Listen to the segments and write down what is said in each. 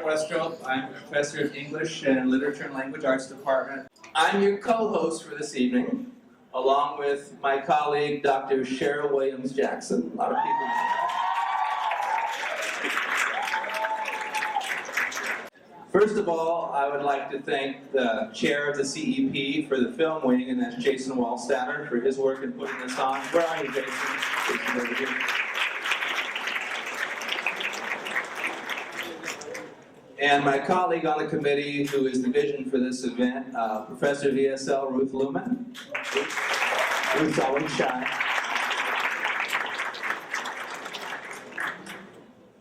Robert Westrop. I'm a professor of English and Literature and Language Arts Department. I'm your co-host for this evening, along with my colleague, Dr. Cheryl Williams-Jackson. A lot of people know that. First of all, I would like to thank the chair of the CEP for the film wing, and that's Jason Wallstatter, for his work in putting this on. Where are you, Jason? Jason's over here. And my colleague on the committee, who is the vision for this event, Professor of ESL, Ruth Lumen. Ruth's always shy.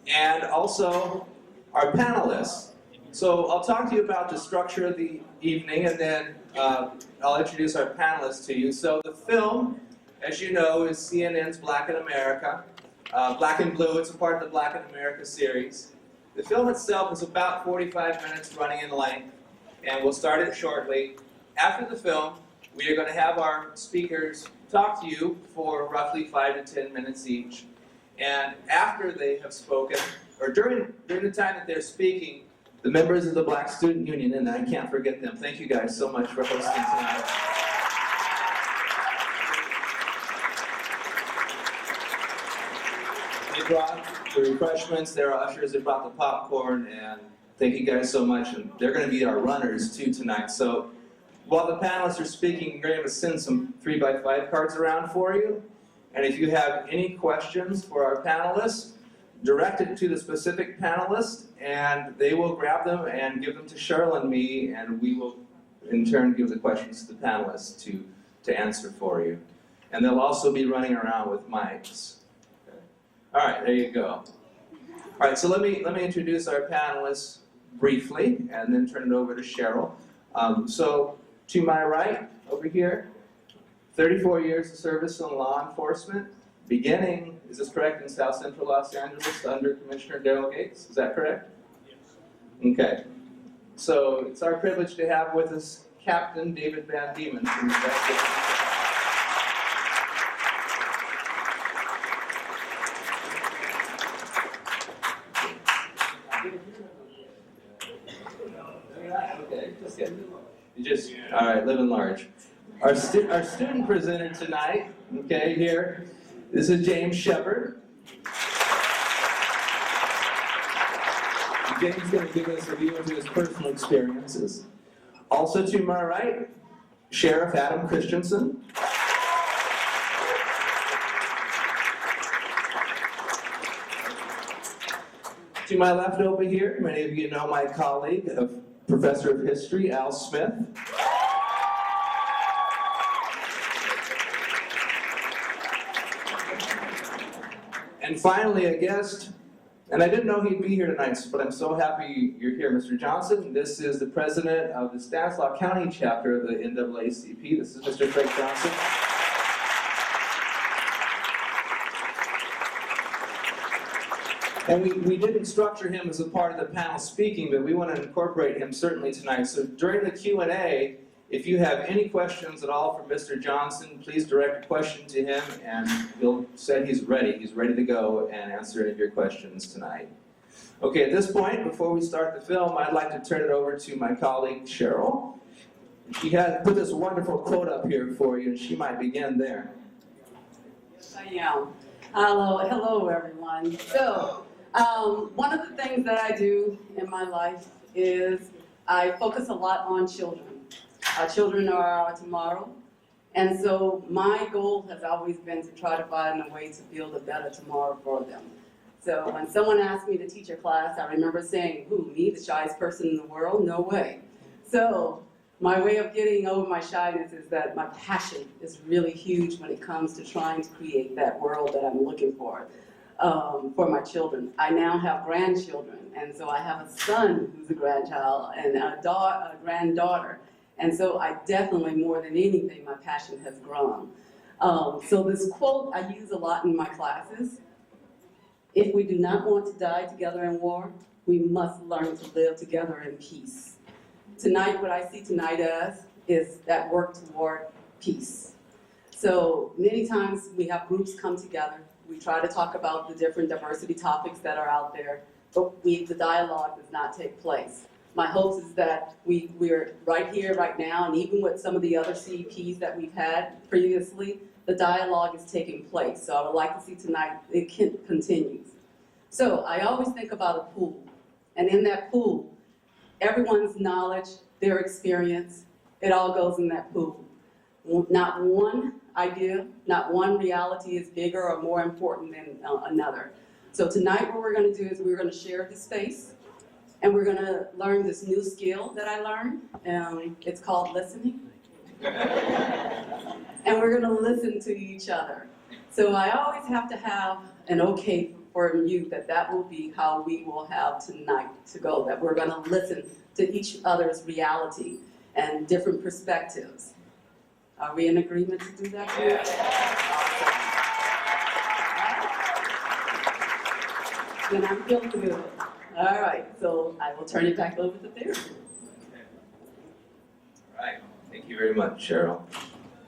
And also our panelists. So I'll talk to you about the structure of the evening, and then I'll introduce our panelists to you. So the film, as you know, is CNN's Black in America. Black and Blue, it's a part of the Black in America series. The film itself is about 45 minutes running in length, and we'll start it shortly. After the film, we are going to have our speakers talk to you for roughly 5 to 10 minutes each. And after they have spoken, or during the time that they're speaking, the members of the Black Student Union, and I can't forget them. Thank you guys so much for hosting tonight. They brought the refreshments, they're ushers, they brought the popcorn, and thank you guys so much. And they're going to be our runners too tonight. So while the panelists are speaking, we're going to send some 3x5 cards around for you. And if you have any questions for our panelists, direct it to the specific panelist, and they will grab them and give them to Cheryl and me, and we will in turn give the questions to the panelists to answer for you. And they'll also be running around with mics. Okay. All right, there you go. All right, so let me introduce our panelists briefly, and then turn it over to Cheryl. So to my right, over here, 34 years of service in law enforcement. Beginning, is this correct, in South Central Los Angeles under Commissioner Daryl Gates? Is that correct? Yes. Okay. So it's our privilege to have with us Captain David Van Diemen from the Okay, all right, living large. Our student presenter tonight, okay, here. This is James Shepard. James is going to give us a view into his personal experiences. Also to my right, Sheriff Adam Christensen. To my left over here, many of you know my colleague, Professor of History, Al Smith. And finally, a guest, and I didn't know he'd be here tonight, but I'm so happy you're here, Mr. Johnson. This is the president of the Stanislaus County chapter of the NAACP. This is Mr. Craig Johnson. And we didn't structure him as a part of the panel speaking, but we want to incorporate him certainly tonight. So during the Q&A, if you have any questions at all for Mr. Johnson, please direct a question to him, and he'll say he's ready. He's ready to go and answer any of your questions tonight. Okay, at this point, before we start the film, I'd like to turn it over to my colleague, Cheryl. She has put this wonderful quote up here for you, and she might begin there. Yes, I am. Hello, everyone. So, one of the things that I do in my life is I focus a lot on children. Our children are our tomorrow, and so my goal has always been to try to find a way to build a better tomorrow for them. So when someone asked me to teach a class, I remember saying, who, me, the shyest person in the world? No way. So my way of getting over my shyness is that my passion is really huge when it comes to trying to create that world that I'm looking for my children. I now have grandchildren, and so I have a son who's a grandchild and a granddaughter. And so I definitely, more than anything, my passion has grown. So this quote I use a lot in my classes. If we do not want to die together in war, we must learn to live together in peace. Tonight, what I see tonight as is that work toward peace. So many times we have groups come together. We try to talk about the different diversity topics that are out there. but the dialogue does not take place. My hopes is that we're right here, right now, and even with some of the other CEPs that we've had previously, the dialogue is taking place. So I would like to see tonight it continues. So I always think about a pool, and in that pool, everyone's knowledge, their experience, it all goes in that pool. Not one idea, not one reality is bigger or more important than another. So tonight what we're going to do is we're going to share this space, and we're going to learn this new skill that I learned. It's called listening. And we're going to listen to each other. So I always have to have an okay for you that will be how we will have tonight to go, that we're going to listen to each other's reality and different perspectives. Are we in agreement to do that tonight? Then I'm feeling good. All right, so I will turn it back over to Theron. All right, thank you very much, Cheryl.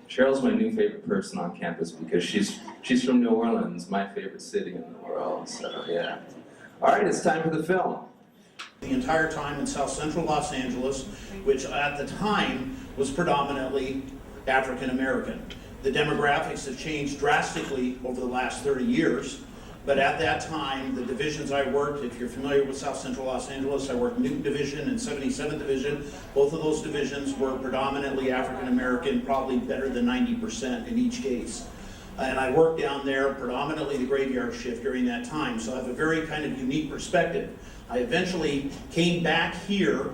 Cheryl's my new favorite person on campus because she's from New Orleans, my favorite city in the world, so yeah. All right, it's time for the film. The entire time in South Central Los Angeles, which at the time was predominantly African American. The demographics have changed drastically over the last 30 years, but at that time, the divisions I worked, if you're familiar with South Central Los Angeles, I worked Newton Division and 77th Division. Both of those divisions were predominantly African American, probably better than 90% in each case. And I worked down there predominantly the graveyard shift during that time, so I have a very kind of unique perspective. I eventually came back here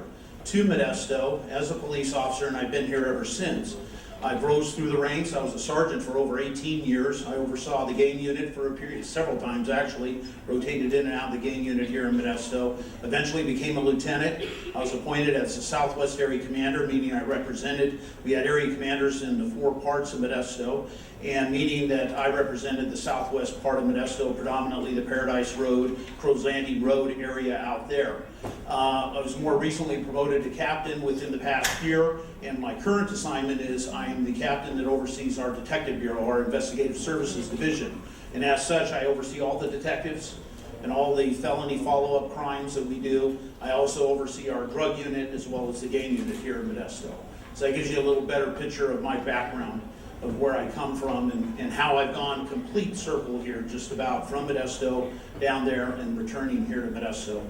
to Modesto as a police officer, and I've been here ever since. I've rose through the ranks. I was a sergeant for over 18 years. I oversaw the gang unit for a period, several times actually, rotated in and out of the gang unit here in Modesto. Eventually became a lieutenant. I was appointed as the Southwest Area Commander, meaning I represented, we had area commanders in the 4 parts of Modesto, and meaning that I represented the southwest part of Modesto, predominantly the Paradise Road, Crozandi Road area out there. I was more recently promoted to captain within the past year, and my current assignment is I'm the captain that oversees our detective bureau, our investigative services division. And as such, I oversee all the detectives and all the felony follow-up crimes that we do. I also oversee our drug unit as well as the gang unit here in Modesto. So that gives you a little better picture of my background, of where I come from and how I've gone complete circle here, just about from Modesto down there and returning here to Modesto.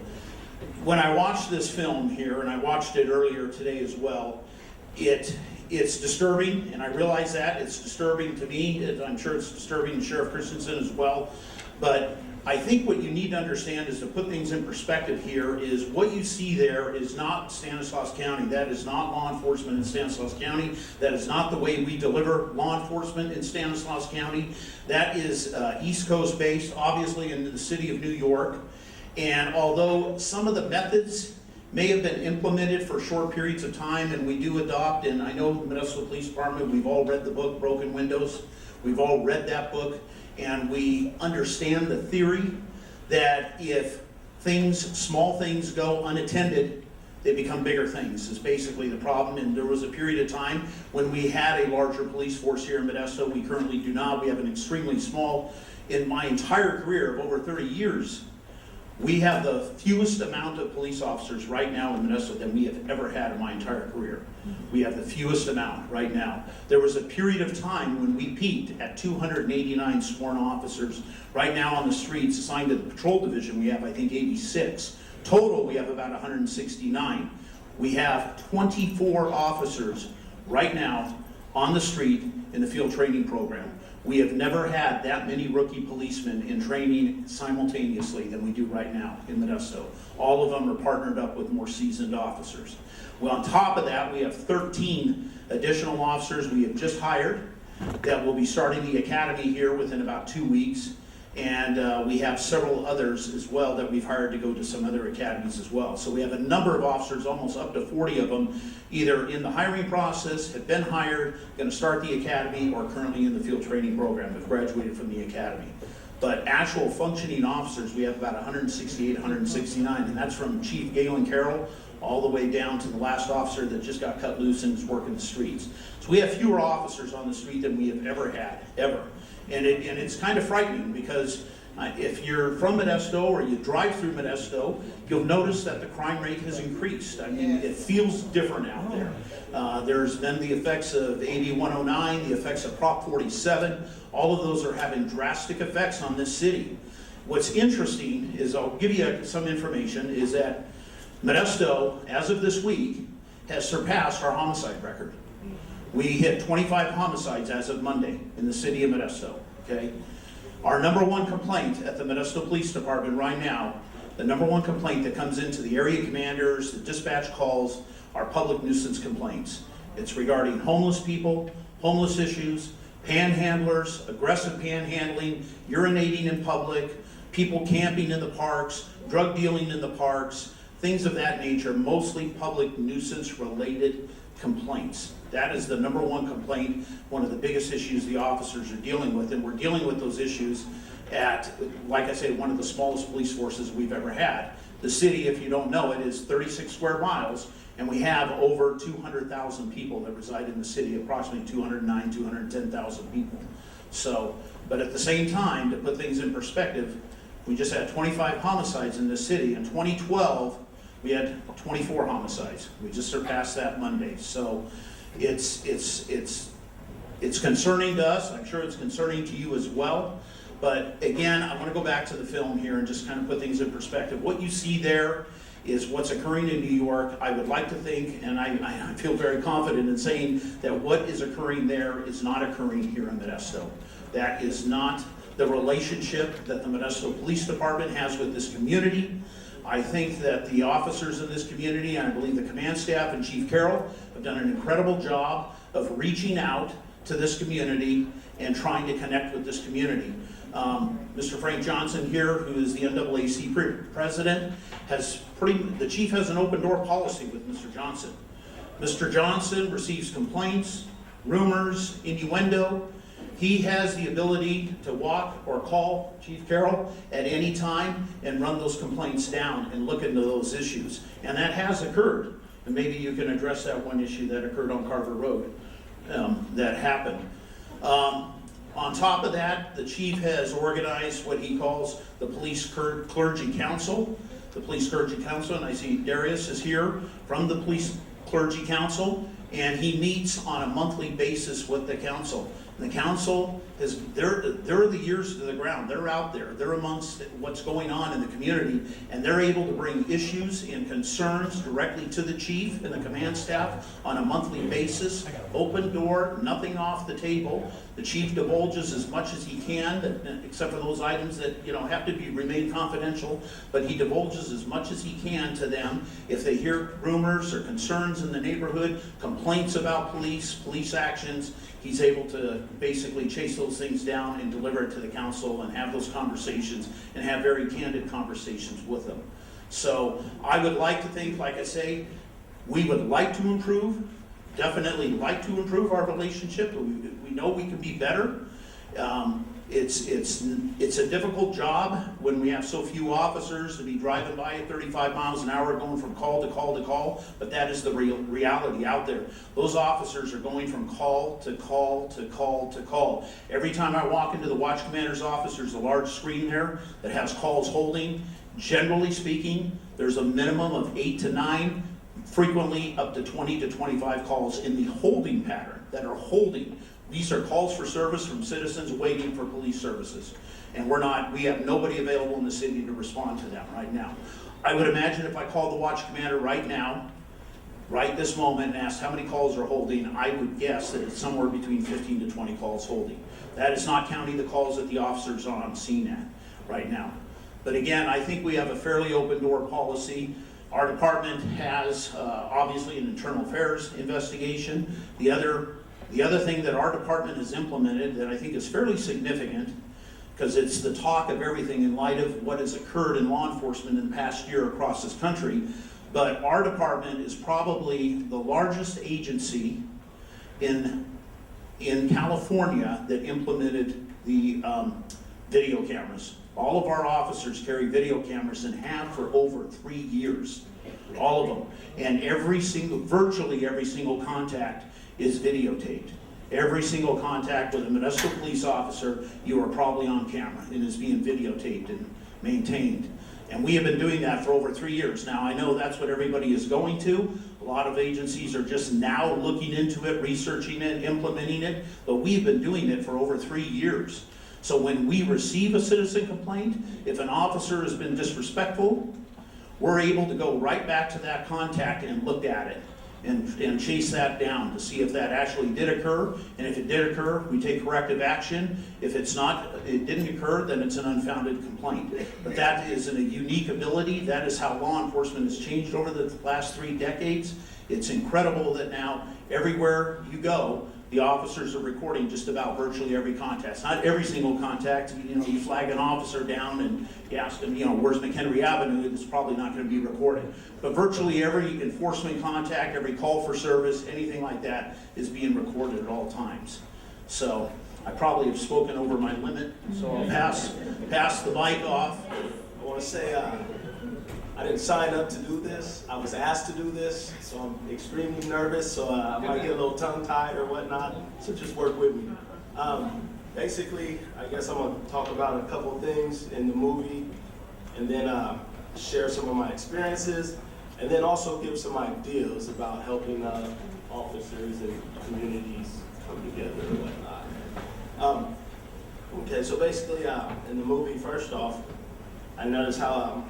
When I watched this film here, and I watched it earlier today as well, it's disturbing, and I realize that. It's disturbing to me. I'm sure it's disturbing to Sheriff Christensen as well. But I think what you need to understand is to put things in perspective here is what you see there is not Stanislaus County. That is not law enforcement in Stanislaus County. That is not the way we deliver law enforcement in Stanislaus County. That is East Coast based, obviously in the city of New York. And although some of the methods may have been implemented for short periods of time, and we do adopt, and I know the Modesto Police Department, we've all read the book, Broken Windows. We've all read that book, and we understand the theory that if small things go unattended, they become bigger things, is basically the problem. And there was a period of time when we had a larger police force here in Modesto. We currently do not. We have an extremely small, in my entire career of over 30 years, we have the fewest amount of police officers right now in Modesto than we have ever had in my entire career. We have the fewest amount right now. There was a period of time when we peaked at 289 sworn officers. Right now on the streets assigned to the patrol division, we have I think 86. Total, we have about 169. We have 24 officers right now on the street in the field training program. We have never had that many rookie policemen in training simultaneously than we do right now in Modesto. All of them are partnered up with more seasoned officers. Well, on top of that, we have 13 additional officers we have just hired that will be starting the academy here within about 2 weeks. And we have several others as well that we've hired to go to some other academies as well. So we have a number of officers, almost up to 40 of them, either in the hiring process, have been hired, going to start the academy, or currently in the field training program, have graduated from the academy. But actual functioning officers, we have about 168, 169, and that's from Chief Galen Carroll all the way down to the last officer that just got cut loose and is working the streets. So we have fewer officers on the street than we have ever had, ever. And it's kind of frightening because If you're from Modesto or you drive through Modesto, you'll notice that the crime rate has increased. I mean, it feels different out there. There's been the effects of AB 109, the effects of Prop 47. All of those are having drastic effects on this city. What's interesting is, I'll give you some information, is that Modesto, as of this week, has surpassed our homicide record. We hit 25 homicides as of Monday in the city of Modesto, okay? Our number one complaint at the Modesto Police Department right now, the number one complaint that comes into the area commanders, the dispatch calls, are public nuisance complaints. It's regarding homeless people, homeless issues, panhandlers, aggressive panhandling, urinating in public, people camping in the parks, drug dealing in the parks, things of that nature, mostly public nuisance related complaints. That is the number one complaint, one of the biggest issues the officers are dealing with, and we're dealing with those issues at, like I say, one of the smallest police forces we've ever had. The city, if you don't know it, is 36 square miles, and we have over 200,000 people that reside in the city, approximately 209, 210,000 people. So, but at the same time, to put things in perspective, we just had 25 homicides in this city. In 2012, we had 24 homicides. We just surpassed that Monday. So it's concerning to us. I'm sure it's concerning to you as well. But again, I want to go back to the film here and just kind of put things in perspective. What you see there is what's occurring in New York. I would like to think, and I feel very confident in saying that what is occurring there is not occurring here in Modesto. That is not the relationship that the Modesto Police Department has with this community. I think that the officers in this community, and I believe the command staff and Chief Carroll, have done an incredible job of reaching out to this community and trying to connect with this community. Mr. Frank Johnson here, who is the NAAC president, the chief has an open door policy with Mr. Johnson. Mr. Johnson receives complaints, rumors, innuendo. He has the ability to walk or call Chief Carroll at any time and run those complaints down and look into those issues. And that has occurred. And maybe you can address that one issue that occurred on Carver Road that happened. On top of that, the chief has organized what he calls the Police Clergy Council. The Police Clergy Council, and I see Darius is here from the Police Clergy Council, and he meets on a monthly basis with the council. The council is, they're the ears to the ground. They're out there. They're amongst what's going on in the community, and they're able to bring issues and concerns directly to the chief and the command staff on a monthly basis. Open door, nothing off the table. The chief divulges as much as he can, except for those items that have to remain confidential, but he divulges as much as he can to them. If they hear rumors or concerns in the neighborhood, complaints about police actions, he's able to basically chase those things down and deliver it to the council and have those conversations and have very candid conversations with them. So I would like to think, like I say, we would like to improve, definitely like to improve our relationship, but we know we can be better. It's a difficult job when we have so few officers to be driving by at 35 miles an hour, going from call to call to call, but that is the reality out there. Those officers are going from call to call to call to call. Every time I walk into the watch commander's office, there's a large screen there that has calls holding. Generally speaking, there's a minimum of 8 to 9, frequently up to 20 to 25 calls in the holding pattern that are holding. These are calls for service from citizens waiting for police services. And we have nobody available in the city to respond to them right now. I would imagine if I called the watch commander right now, right this moment, and asked how many calls are holding, I would guess that it's somewhere between 15 to 20 calls holding. That is not counting the calls that the officers are on scene at right now. But again, I think we have a fairly open door policy. Our department has obviously an internal affairs investigation. The other thing that our department has implemented that I think is fairly significant, because it's the talk of everything in light of what has occurred in law enforcement in the past year across this country, but our department is probably the largest agency in California that implemented the video cameras. All of our officers carry video cameras and have for over 3 years, all of them. And virtually every single contact is videotaped. Every single contact with a municipal police officer, you are probably on camera. It is being videotaped and maintained. And we have been doing that for over 3 years. Now, I know that's what everybody is going to. A lot of agencies are just now looking into it, researching it, implementing it, but we've been doing it for over 3 years. So when we receive a citizen complaint, if an officer has been disrespectful, we're able to go right back to that contact and look at it and chase that down to see if that actually did occur. And if it did occur, we take corrective action. If it's not, it didn't occur, then it's an unfounded complaint. But that is a unique ability. That is how law enforcement has changed over the last 3 decades. It's incredible that now everywhere you go, the officers are recording just about virtually every contact. Not every single contact. You flag an officer down and you ask them, where's McHenry Avenue? It's probably not going to be recorded. But virtually every enforcement contact, every call for service, anything like that is being recorded at all times. So I probably have spoken over my limit, so I'll pass the mic off. I want to say I didn't sign up to do this. I was asked to do this, so I'm extremely nervous, so I might get a little tongue-tied or whatnot, so just work with me. Basically, I guess I'm going to talk about a couple things in the movie, and then share some of my experiences, and then also give some ideas about helping officers and communities come together and whatnot. Okay, so basically, in the movie, first off, I noticed how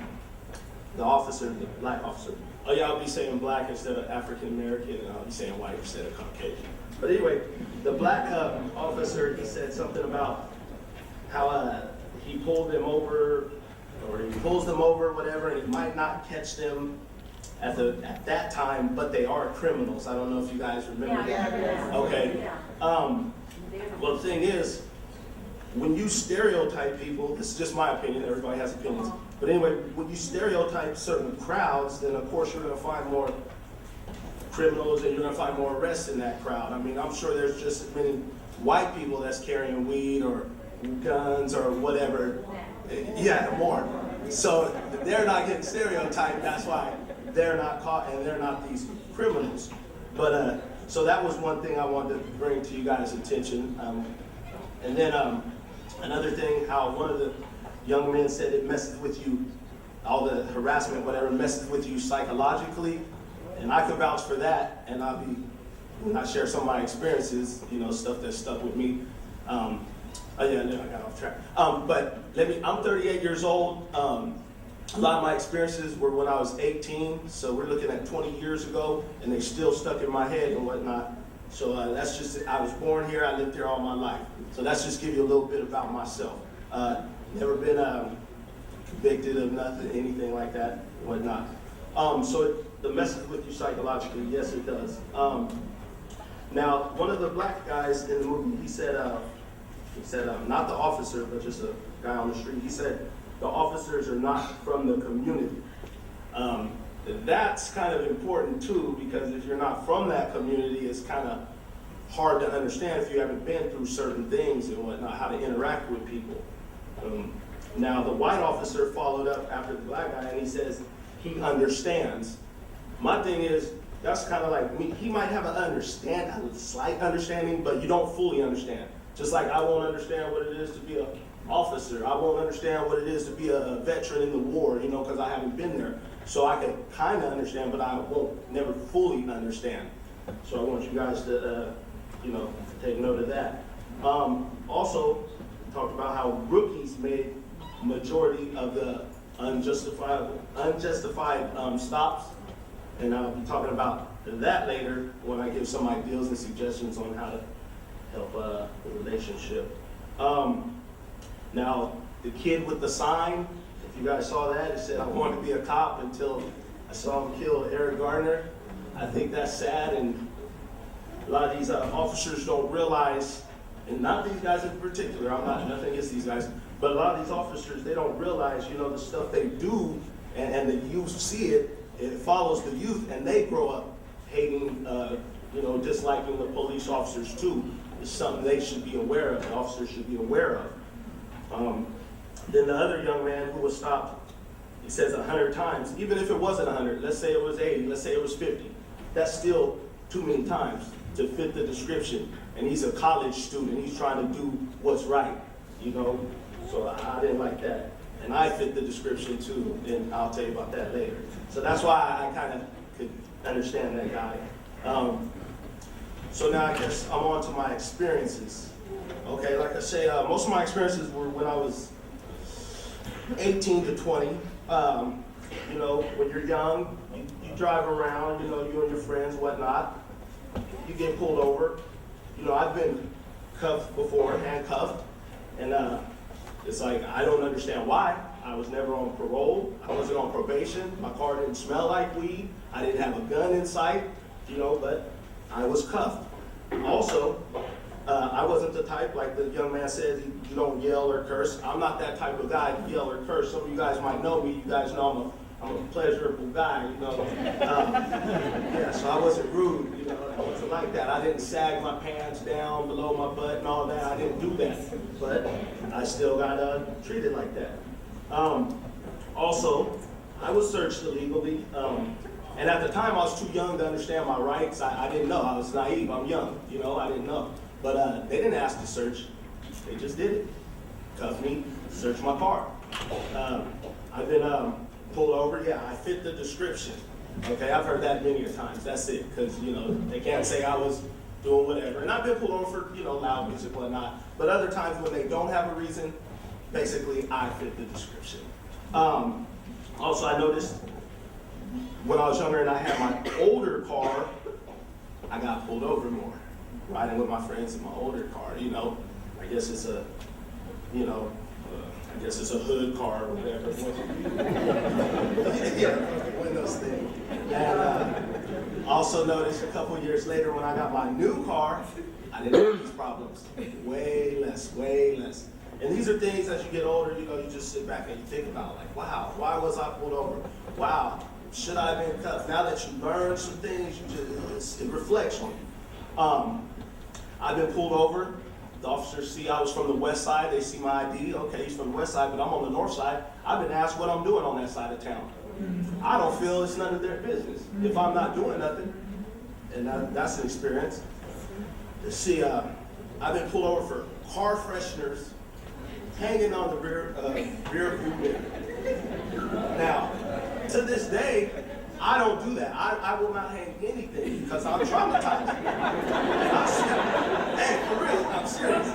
the officer, the black officer, I'll be saying black instead of African American, and I'll be saying white instead of Caucasian. But anyway, the black officer, he said something about how he pulled them over, or he pulls them over, whatever, and he might not catch them at that time, but they are criminals. I don't know if you guys remember that. Okay. Well, the thing is, when you stereotype people, this is just my opinion, everybody has opinions, but anyway, when you stereotype certain crowds, then of course you're going to find more criminals and you're going to find more arrests in that crowd. I mean, I'm sure there's just as many white people that's carrying weed or guns or whatever. Yeah, more. So they're not getting stereotyped, that's why they're not caught and they're not these criminals. But so that was one thing I wanted to bring to you guys' attention. And then another thing, how one of the young men said it messes with you, all the harassment, whatever, messes with you psychologically. And I could vouch for that, and when I share some of my experiences, stuff that stuck with me. I got off track. But I'm 38 years old. A lot of my experiences were when I was 18, so we're looking at 20 years ago, and they still stuck in my head and whatnot. So that's just, I was born here, I lived here all my life. So that's just give you a little bit about myself. Never been convicted of nothing, anything like that, whatnot. So the messes with you psychologically, yes it does. Now, one of the black guys in the movie, he said, not the officer, but just a guy on the street, he said, the officers are not from the community. That's kind of important too, because if you're not from that community, it's kind of hard to understand if you haven't been through certain things and whatnot, how to interact with people. Now, the white officer followed up after the black guy, and he says he understands. My thing is, that's kind of like me. He might have a slight understanding, but you don't fully understand. Just like I won't understand what it is to be an officer. I won't understand what it is to be a veteran in the war, because I haven't been there. So I can kind of understand, but I won't never fully understand. So I want you guys to, take note of that. Also, talked about how rookies made majority of the unjustified stops, and I'll be talking about that later when I give some ideas and suggestions on how to help the relationship. Now, the kid with the sign, if you guys saw that, it said, I wanted to be a cop until I saw him kill Eric Garner. I think that's sad, and a lot of these officers don't realize, and not these guys in particular, I'm not nothing against these guys, but a lot of these officers, they don't realize, the stuff they do, and the youth see it, it follows the youth, and they grow up hating, disliking the police officers too. It's something they should be aware of, the officers should be aware of. Then the other young man who was stopped, he says 100 times, even if it wasn't 100, let's say it was 80, let's say it was 50, that's still too many times to fit the description. And he's a college student, he's trying to do what's right, you know? So I didn't like that. And I fit the description too, and I'll tell you about that later. So that's why I kind of could understand that guy. So now I guess I'm on to my experiences. Okay, like I say, most of my experiences were when I was 18 to 20. You know, when you're young, you drive around, you know, you and your friends, whatnot. You get pulled over. You know, I've been cuffed before, handcuffed, and it's like, I don't understand why. I was never on parole. I wasn't on probation. My car didn't smell like weed. I didn't have a gun in sight, you know, but I was cuffed. Also, I wasn't the type, like the young man said, you don't yell or curse. I'm not that type of guy to yell or curse. Some of you guys might know me. You guys know I'm a pleasurable guy, you know. Yeah, so I wasn't rude, you know. I wasn't like that. I didn't sag my pants down below my butt and all that. I didn't do that. But I still got treated like that. Also, I was searched illegally. And at the time, I was too young to understand my rights. I didn't know. I was naive. I'm young, you know. I didn't know. But they didn't ask to search. They just did it. Cuffed me, searched my car. I've been pulled over. Yeah, I fit the description. Okay, I've heard that many a times. That's it. Because, you know, they can't say I was doing whatever. And I've been pulled over for, you know, loud music, whatnot. But other times when they don't have a reason, basically, I fit the description. Also, I noticed when I was younger and I had my older car, I got pulled over more. Riding with my friends in my older car, you know. I guess it's a, you know, I guess it's a hood car or whatever. Yeah, windows thing. And also noticed a couple years later when I got my new car, I didn't have these problems. Way less, way less. And these are things as you get older, you know, you just sit back and you think about, like, wow, why was I pulled over? Wow, should I have been cuffed? Now that you learn some things, it reflects on you. I've been pulled over. The officers see I was from the west side. They see my ID. Okay, he's from the west side, but I'm on the north side. I've been asked what I'm doing on that side of town. I don't feel it's none of their business if I'm not doing nothing. And that's an experience. See, I've been pulled over for car fresheners hanging on the rear view mirror. Now, to this day, I don't do that. I will not hang anything because I'm traumatized. And I'm serious. Hey, for real, I'm serious.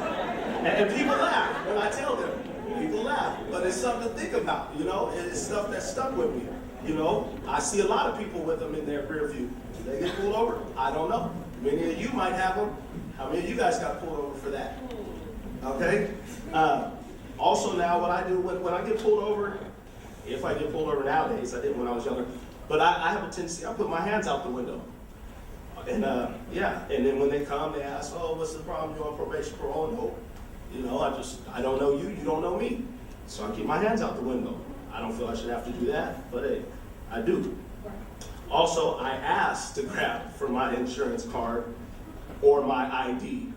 And people laugh when I tell them. People laugh. But it's something to think about, you know? It's stuff that stuck with me. You know, I see a lot of people with them in their rear view. Do they get pulled over? I don't know. Many of you might have them. How many of you guys got pulled over for that? Okay? Also now what I do when I get pulled over, if I get pulled over nowadays, I didn't when I was younger, but I have a tendency, I put my hands out the window. And yeah, and then when they come, they ask, oh, what's the problem? You on probation, parole? No. You know, I don't know you, you don't know me. So I keep my hands out the window. I don't feel I should have to do that, but hey, I do. Also, I asked to grab for my insurance card or my ID.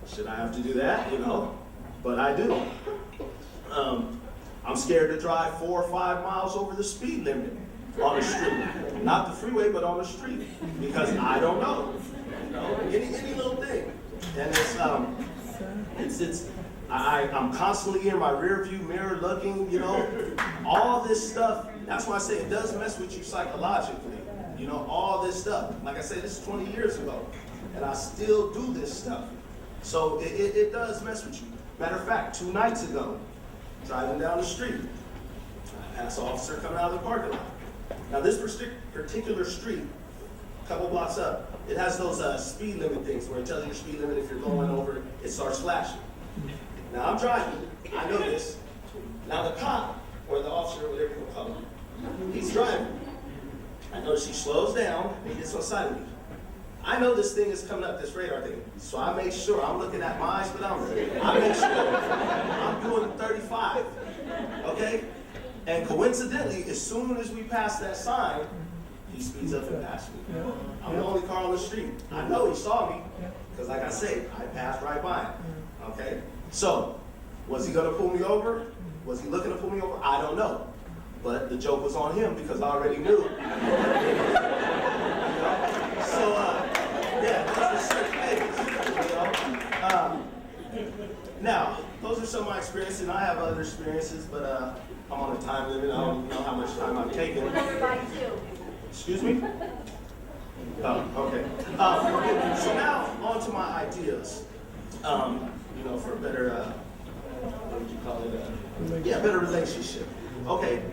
Should I have to do that? You know, but I do. I'm scared to drive 4 or 5 miles over the speed limit on the street. Not the freeway, but on the street. Because I don't know. You know, any little thing. And I'm constantly in my rear view mirror looking, you know, all this stuff. That's why I say it does mess with you psychologically. You know, all this stuff. Like I said, this is 20 years ago. And I still do this stuff. So it does mess with you. Matter of fact, 2 nights ago, driving down the street, I passed an officer coming out of the parking lot. Now this particular street, a couple blocks up, it has those speed limit things where it tells you your speed limit. If you're going over, it starts flashing. Now I'm driving, I know this. Now the cop, or the officer, whatever you call him, he's driving. I notice he slows down and he gets on side of me. I know this thing is coming up, this radar thing, so I make sure, I'm looking at my speedometer, I make sure I'm doing 35, okay? And coincidentally, as soon as we pass that sign, he speeds up and passes me. I'm the only car on the street. I know he saw me, because like I say, I passed right by him, okay? So, was he gonna pull me over? Was he looking to pull me over? I don't know. But the joke was on him, because I already knew. So, other experiences, but I'm on a time limit. I don't know how much time I'm taking. Excuse me? Oh, okay. So now on to my ideas. You know, for a better, what would you call it? Yeah, better relationship. Okay.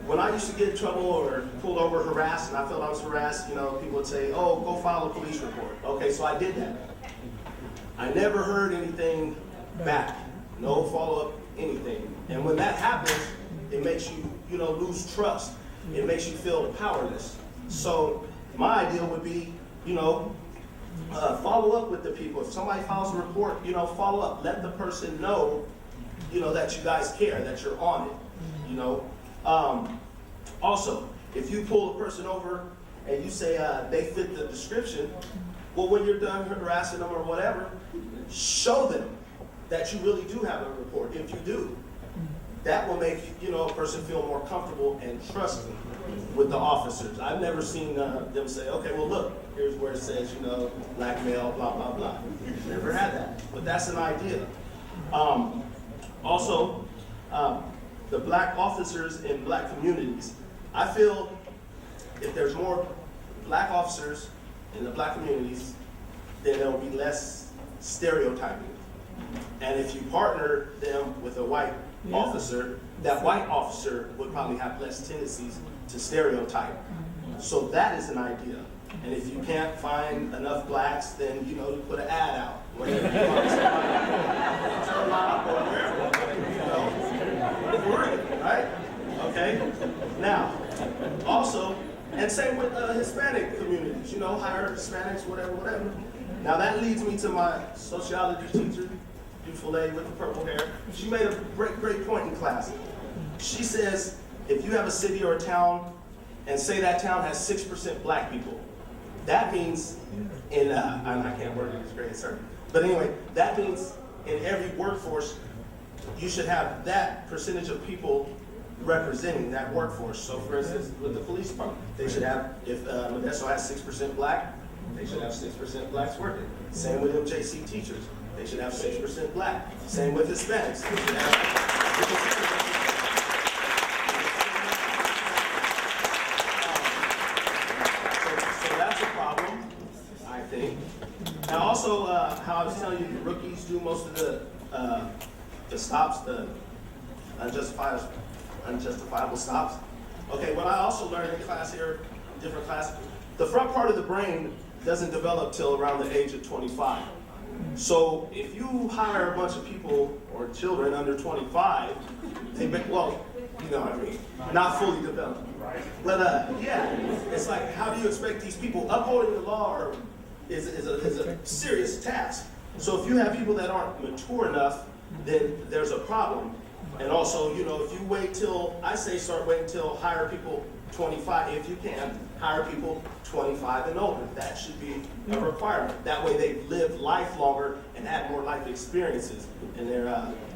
When I used to get in trouble or pulled over, harassed, and I felt I was harassed, you know, people would say, "Oh, go file a police report." Okay, so I did that. I never heard anything back. No follow-up, anything. And when that happens, it makes you, you know, lose trust. It makes you feel powerless. So my idea would be, you know, follow up with the people. If somebody files a report, you know, follow up. Let the person know, you know, that you guys care, that you're on it, you know. Also, if you pull a person over and you say they fit the description, well, when you're done harassing them or whatever, show them that you really do have a report. If you do, that will make, you know, a person feel more comfortable and trusting with the officers. I've never seen them say, "Okay, well, look, here's where it says, you know, black male, blah, blah, blah." Never had that, but that's an idea. Also, the black officers in black communities. I feel if there's more black officers in the black communities, then there will be less stereotyping. And if you partner them with a white officer, that white officer would probably have less tendencies to stereotype. So that is an idea. And if you can't find enough blacks, then, you know, you put an ad out. Wherever you find somebody, turn out or wherever, you know, worry, right? Okay? Now, also, and same with Hispanic communities, you know, hire Hispanics, whatever. Now that leads me to my sociology teacher, beautiful lady with the purple hair. She made a great point in class. She says, if you have a city or a town, and say that town has 6% black people, that means in, I can't word it as great as her, but anyway, that means in every workforce, you should have that percentage of people representing that workforce. So for instance, with the police department, they should have, if Modesto has 6% black, they should have 6% blacks working. Same with MJC teachers, they should have 6% black. Same with Hispanics, they should have 6%. So that's a problem, I think. Now also, how I was telling you, the rookies do most of the stops, the unjustifiable stops. Okay, what I also learned in class here, different class, the front part of the brain doesn't develop till around the age of 25. So if you hire a bunch of people or children under 25, they make, well, you know what I mean, not fully developed. But yeah, it's like, how do you expect these people upholding the law is a serious task. So if you have people that aren't mature enough, then there's a problem. And also, you know, if you wait till, I say start waiting till hire people 25, if you can, hire people 25 and older. That should be a requirement. That way they live life longer and have more life experiences, and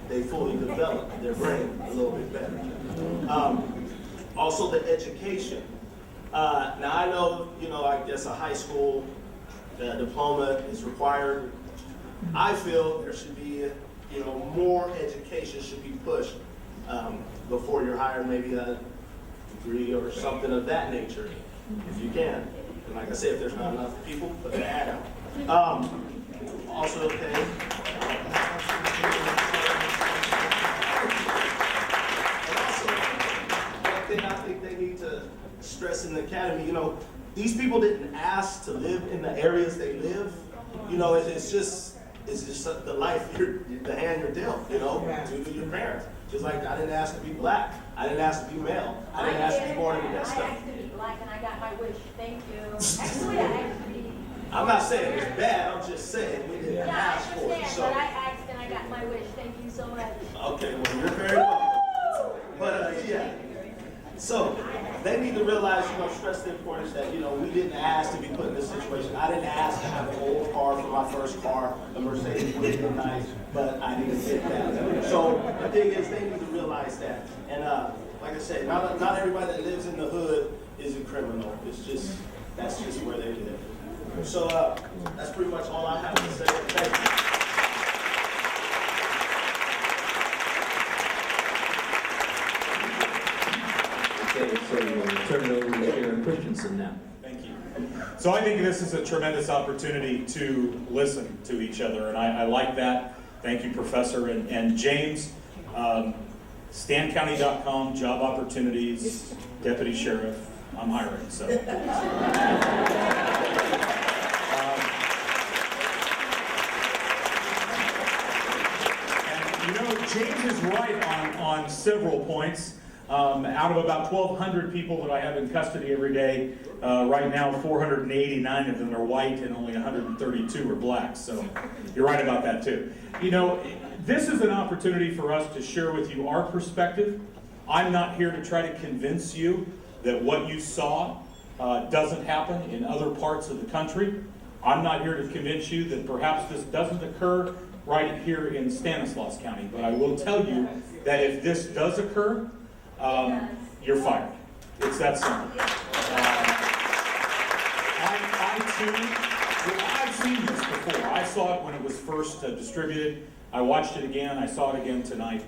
they fully develop their brain a little bit better. Also the education. Now I know, you know, I guess a high school diploma is required. I feel there should be, you know, more education should be pushed before you're hired, maybe a degree or something of that nature, if you can. And like I said, if there's not enough people, put the ad out. Also, okay. And also, one thing I think they need to stress in the academy, you know, these people didn't ask to live in the areas they live. You know, it's just the life, the hand you're dealt, you know, due to your parents. Just like I didn't ask to be black, I didn't ask to be male, I didn't ask to be born into that stuff. I asked to be black and I got my wish, thank you. Actually, I asked to be. I'm not saying it's bad, I'm just saying we didn't Yeah, ask I for it, understand, so. but I asked and I got my wish, thank you so much. Okay, well, you're very welcome. But yeah, so they need to realize, you know, stress the importance that, you know, we didn't ask to be put in this situation. I didn't ask to have an old car for my first car, a Mercedes would have been nice, but I didn't get that. So the thing is, they need to realize that. And like I said, not everybody that lives in the hood is a criminal. It's just, that's just where they live. So that's pretty much all I have to say. Thank you. So we'll turn it over to Sheriff Christensen now. Thank you. So I think this is a tremendous opportunity to listen to each other, and I like that. Thank you, Professor. And James, stancounty.com, job opportunities, deputy sheriff, I'm hiring, so. And, you know, James is right on several points. Out of about 1,200 people that I have in custody every day, right now 489 of them are white and only 132 are black. So you're right about that too. You know, this is an opportunity for us to share with you our perspective. I'm not here to try to convince you that what you saw doesn't happen in other parts of the country. I'm not here to convince you that perhaps this doesn't occur right here in Stanislaus County. But I will tell you that if this does occur, you're fired. It's that simple. I've seen this before. I saw it when it was first distributed. I watched it again. I saw it again tonight.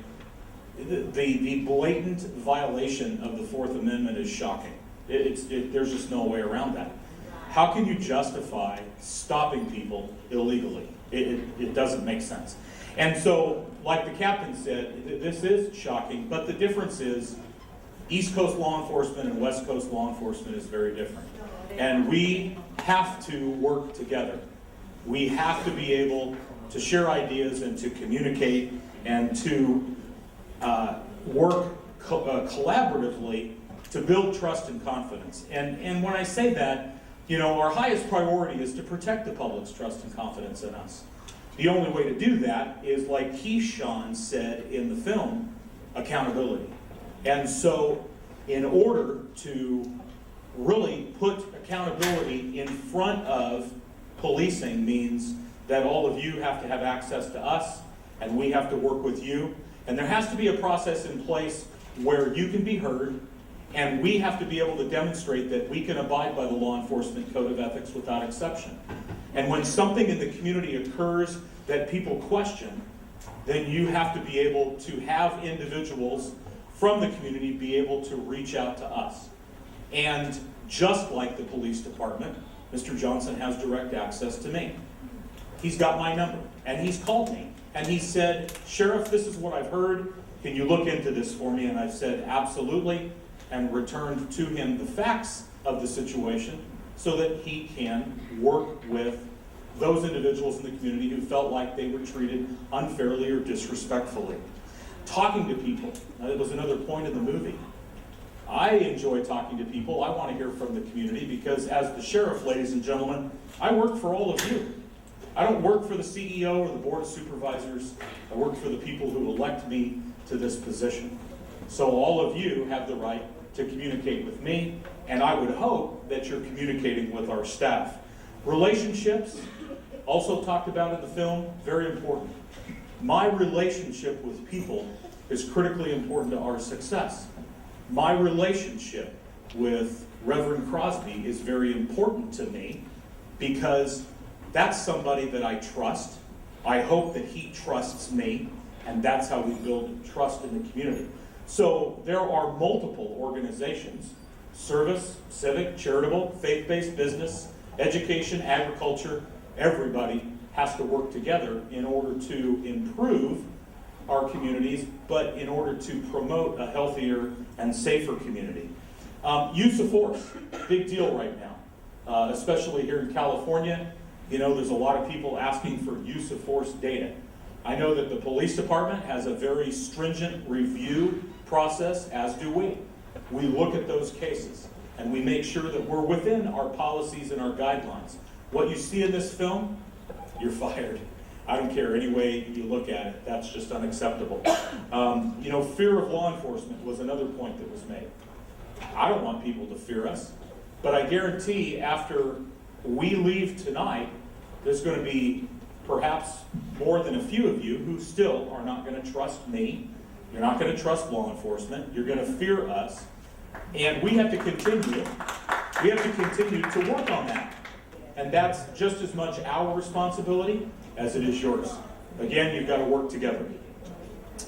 The blatant violation of the Fourth Amendment is shocking. There's just no way around that. How can you justify stopping people illegally? It doesn't make sense. And so, like the captain said, this is shocking, but the difference is East Coast law enforcement and West Coast law enforcement is very different. And we have to work together. We have to be able to share ideas and to communicate and to work collaboratively to build trust and confidence. And when I say that, you know, our highest priority is to protect the public's trust and confidence in us. The only way to do that is, like Keyshawn said in the film, accountability. And so, in order to really put accountability in front of policing means that all of you have to have access to us, and we have to work with you. And there has to be a process in place where you can be heard, and we have to be able to demonstrate that we can abide by the law enforcement code of ethics without exception. And when something in the community occurs that people question, then you have to be able to have individuals from the community be able to reach out to us. And just like the police department, Mr. Johnson has direct access to me. He's got my number, and he's called me. And he said, Sheriff, this is what I've heard. Can you look into this for me? And I've said, absolutely, and returned to him the facts of the situation so that he can work with those individuals in the community who felt like they were treated unfairly or disrespectfully. Talking to people, that was another point in the movie. I enjoy talking to people. I want to hear from the community because as the sheriff, ladies and gentlemen, I work for all of you. I don't work for the CEO or the Board of Supervisors. I work for the people who elect me to this position. So all of you have the right to communicate with me, and I would hope that you're communicating with our staff. Relationships, also talked about in the film, very important. My relationship with people is critically important to our success. My relationship with Reverend Crosby is very important to me because that's somebody that I trust. I hope that he trusts me, and that's how we build trust in the community. So there are multiple organizations, service, civic, charitable, faith-based business, education, agriculture. Everybody has to work together in order to improve our communities, but in order to promote a healthier and safer community. Use of force, big deal right now, especially here in California. You know, there's a lot of people asking for use of force data. I know that the police department has a very stringent review process, as do we. We look at those cases and we make sure that we're within our policies and our guidelines. What you see in this film, you're fired. I don't care any way you look at it, that's just unacceptable. You know, fear of law enforcement was another point that was made. I don't want people to fear us, but I guarantee after we leave tonight, there's going to be perhaps more than a few of you who still are not going to trust me. You're not going to trust law enforcement. You're going to fear us. And we have to continue. We have to continue to work on that. And that's just as much our responsibility as it is yours. Again, you've got to work together.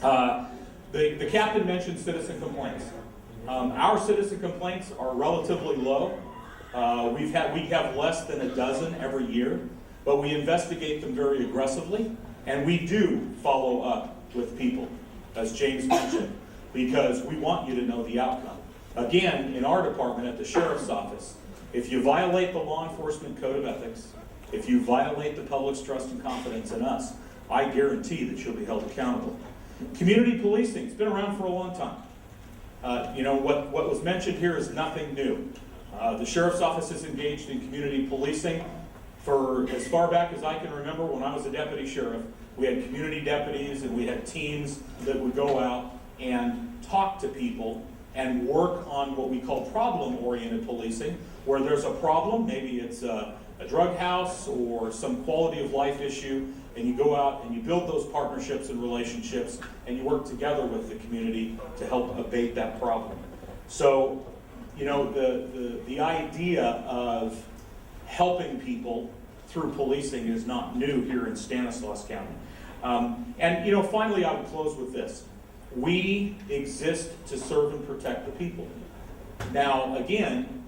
The captain mentioned citizen complaints. Our citizen complaints are relatively low. We have less than a dozen every year, but we investigate them very aggressively, and we do follow up with people, as James mentioned, because we want you to know the outcome. Again, in our department at the Sheriff's Office, if you violate the law enforcement code of ethics, if you violate the public's trust and confidence in us, I guarantee that you'll be held accountable. Community policing, it's been around for a long time. What was mentioned here is nothing new. The Sheriff's Office is engaged in community policing for as far back as I can remember. When I was a deputy sheriff, we had community deputies and we had teams that would go out and talk to people and work on what we call problem-oriented policing, where there's a problem, maybe it's a drug house or some quality of life issue, and you go out and you build those partnerships and relationships and you work together with the community to help abate that problem. So, the idea of helping people through policing is not new here in Stanislaus County. Finally, I would close with this. We exist to serve and protect the people. Now, again,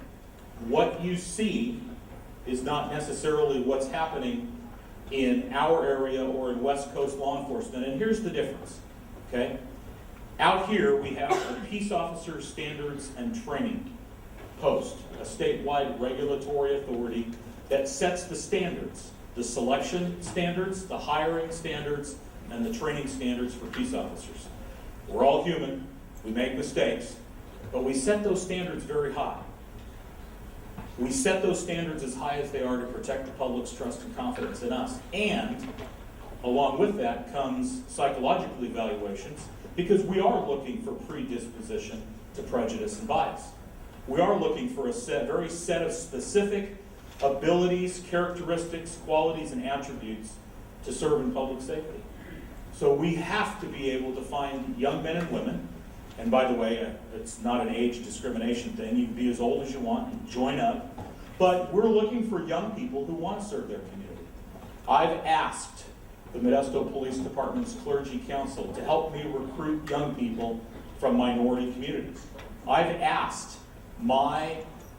what you see is not necessarily what's happening in our area or in West Coast law enforcement, and here's the difference, okay? Out here, we have a Peace Officer Standards and Training Post, a statewide regulatory authority that sets the standards, the selection standards, the hiring standards, and the training standards for peace officers. We're all human, we make mistakes, but we set those standards very high. We set those standards as high as they are to protect the public's trust and confidence in us. And along with that comes psychological evaluations, because we are looking for predisposition to prejudice and bias. We are looking for a very set of specific abilities, characteristics, qualities, and attributes to serve in public safety. So we have to be able to find young men and women, and by the way, it's not an age discrimination thing. You can be as old as you want and join up. But we're looking for young people who want to serve their community. I've asked the Modesto Police Department's Clergy Council to help me recruit young people from minority communities. I've asked my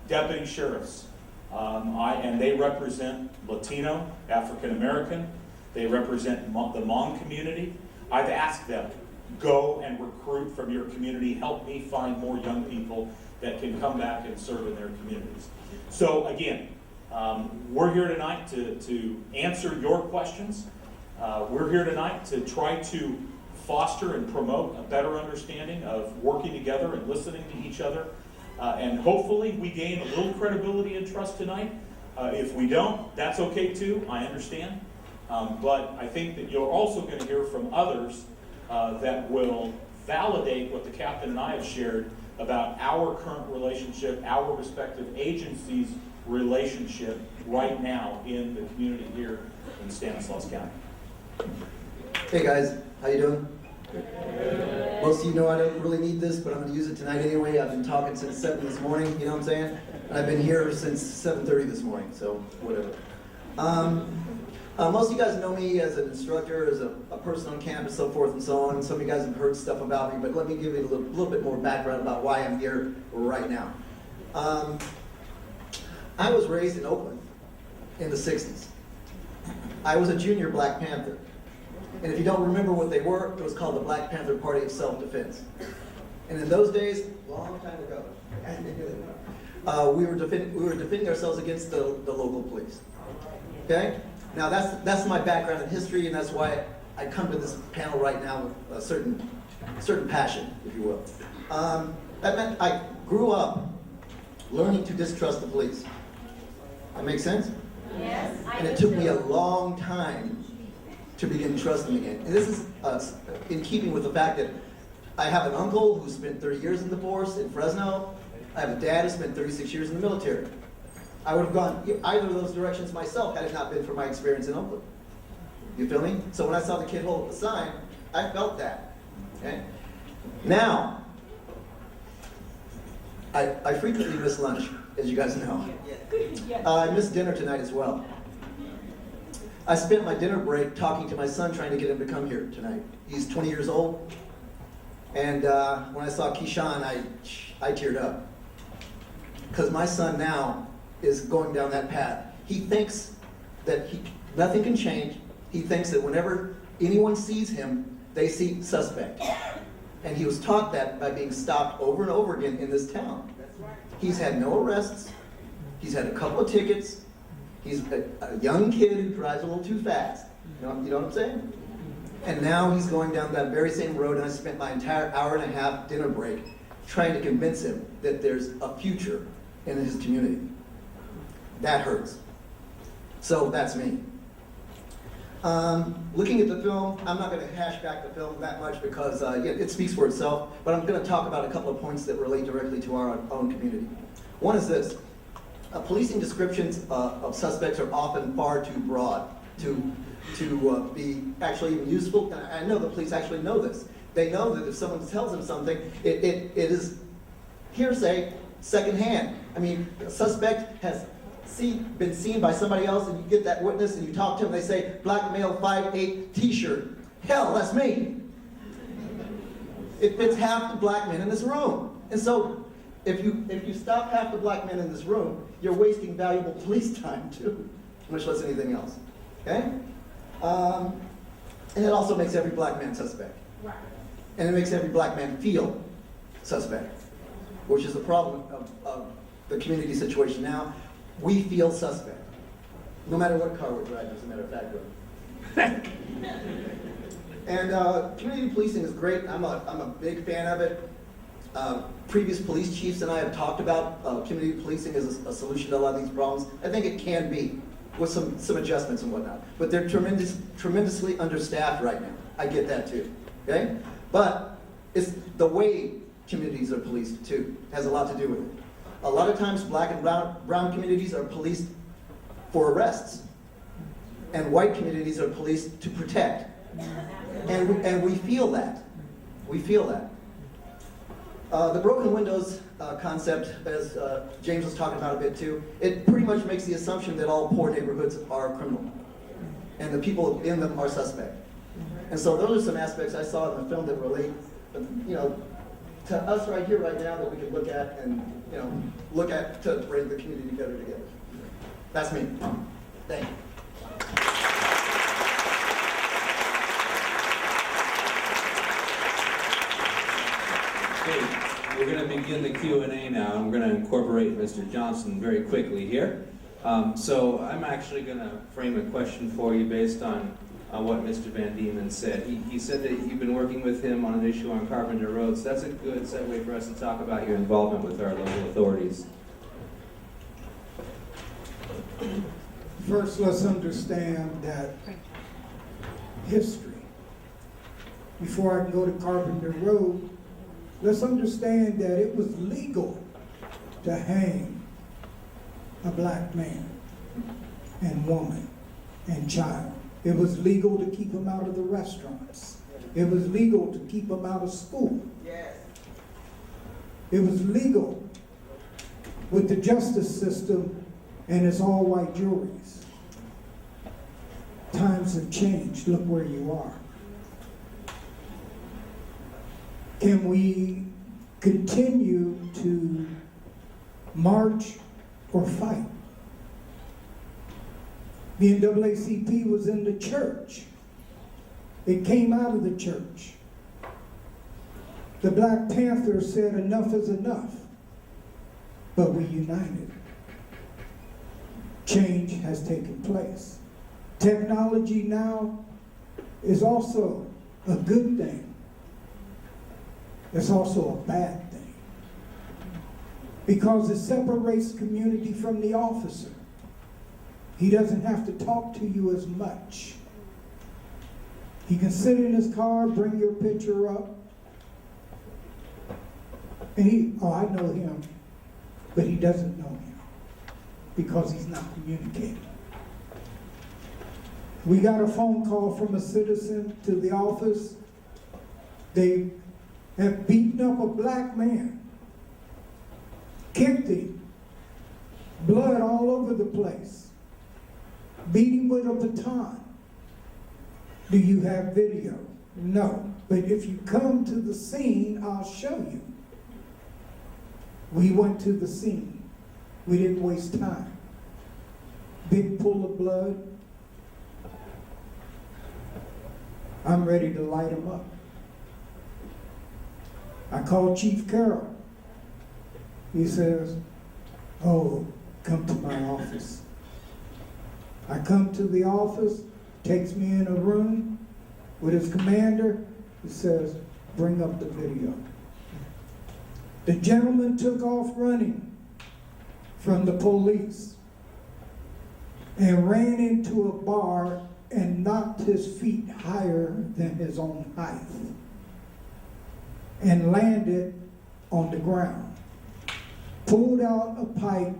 deputy sheriffs, and they represent Latino, African American, they represent the Hmong community. I've asked them, go and recruit from your community, help me find more young people that can come back and serve in their communities. So again, we're here tonight to answer your questions. We're here tonight to try to foster and promote a better understanding of working together and listening to each other. And hopefully we gain a little credibility and trust tonight. If we don't, that's okay too, I understand. But I think that you're also going to hear from others that will validate what the captain and I have shared about our current relationship, our respective agencies' relationship right now in the community here in Stanislaus County. Hey guys, how you doing? Most of you know I don't really need this, but I'm going to use it tonight anyway. I've been talking since 7 this morning, you know what I'm saying? And I've been here since 7:30 this morning, so whatever. Most of you guys know me as an instructor, as a person on campus, so forth and so on. Some of you guys have heard stuff about me, but let me give you a little bit more background about why I'm here right now. I was raised in Oakland in the 60s. I was a junior Black Panther. And if you don't remember what they were, it was called the Black Panther Party of Self-Defense. And in those days, long time ago, we were defending ourselves against the local police. Okay? Now that's my background in history, and that's why I come to this panel right now with a certain passion, if you will. That meant I grew up learning to distrust the police. That makes sense? Yes. And it took me a long time to begin trusting again. And this is in keeping with the fact that I have an uncle who spent 30 years in the force in Fresno. I have a dad who spent 36 years in the military. I would have gone either of those directions myself had it not been for my experience in Oakland. You feel me? So when I saw the kid hold up the sign, I felt that. Okay? Now, I frequently miss lunch, as you guys know. I missed dinner tonight as well. I spent my dinner break talking to my son, trying to get him to come here tonight. He's 20 years old. And when I saw Keyshawn, I teared up. Because my son now is going down that path. He thinks that nothing can change. He thinks that whenever anyone sees him, they see suspect. And he was taught that by being stopped over and over again in this town. He's had no arrests. He's had a couple of tickets. He's a young kid who drives a little too fast. You know what I'm saying? And now he's going down that very same road, and I spent my entire hour and a half dinner break trying to convince him that there's a future in his community. That hurts. So that's me. Looking at the film, I'm not going to hash back the film that much because it speaks for itself, but I'm going to talk about a couple of points that relate directly to our own community. One is this. Policing descriptions of suspects are often far too broad to be actually even useful. And I know the police actually know this. They know that if someone tells them something, it is hearsay secondhand. I mean, a suspect has been seen by somebody else, and you get that witness and you talk to them, they say, black male, 5'8", t-shirt. Hell, that's me. It fits half the black men in this room. And so if you stop half the black men in this room, you're wasting valuable police time too, much less anything else. Okay? And it also makes every black man suspect. Right. And it makes every black man feel suspect, which is the problem of the community situation now. We feel suspect, no matter what car we're driving, as a matter of fact. And community policing is great. I'm a big fan of it. Previous police chiefs and I have talked about community policing as a solution to a lot of these problems. I think it can be, with some adjustments and whatnot. But they're tremendously understaffed right now. I get that too, okay? But it's the way communities are policed too, has a lot to do with it. A lot of times black and brown communities are policed for arrests, and white communities are policed to protect. And we feel that. We feel that. The broken windows concept, as James was talking about a bit too, it pretty much makes the assumption that all poor neighborhoods are criminal, and the people in them are suspect. And so those are some aspects I saw in the film that relate, to us right here, right now, that we can look at and look at to bring the community together. That's me. Thank you. Okay, we're going to begin the Q&A now, and we're going to incorporate Mr. Johnson very quickly here. So I'm actually going to frame a question for you based on what Mr. Van Diemen said. He said that you've been working with him on an issue on Carpenter Road, so that's a good segue for us to talk about your involvement with our local authorities. First, let's understand that history. Before I can go to Carpenter Road, let's understand that it was legal to hang a black man and woman and child. It was legal to keep them out of the restaurants. It was legal to keep them out of school. Yes. It was legal with the justice system and its all-white juries. Times have changed. Look where you are. Can we continue to march or fight? The NAACP was in the church. It came out of the church. The Black Panthers said enough is enough, but we united. Change has taken place. Technology now is also a good thing. It's also a bad thing, because it separates community from the officer. He doesn't have to talk to you as much. He can sit in his car, bring your picture up, and I know him, but he doesn't know him because he's not communicating. We got a phone call from a citizen to the office. They have beaten up a black man, kicked him, blood all over the place. Beat him with a baton. Do you have video? No. But if you come to the scene, I'll show you. We went to the scene. We didn't waste time. Big pool of blood. I'm ready to light him up. I called Chief Carroll. He says, oh, come to my office. I come to the office, takes me in a room with his commander. He says, bring up the video. The gentleman took off running from the police and ran into a bar and knocked his feet higher than his own height and landed on the ground. Pulled out a pipe,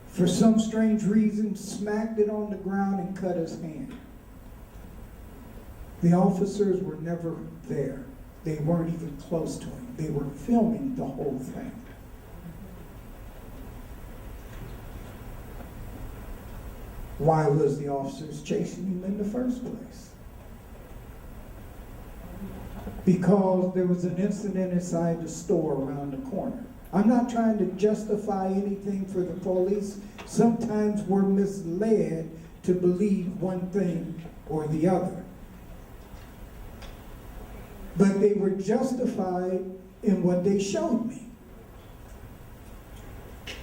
for some strange reason, smacked it on the ground and cut his hand. The officers were never there. They weren't even close to him. They were filming the whole thing. Why was the officers chasing him in the first place? Because there was an incident inside the store around the corner. I'm not trying to justify anything for the police. Sometimes we're misled to believe one thing or the other. But they were justified in what they showed me.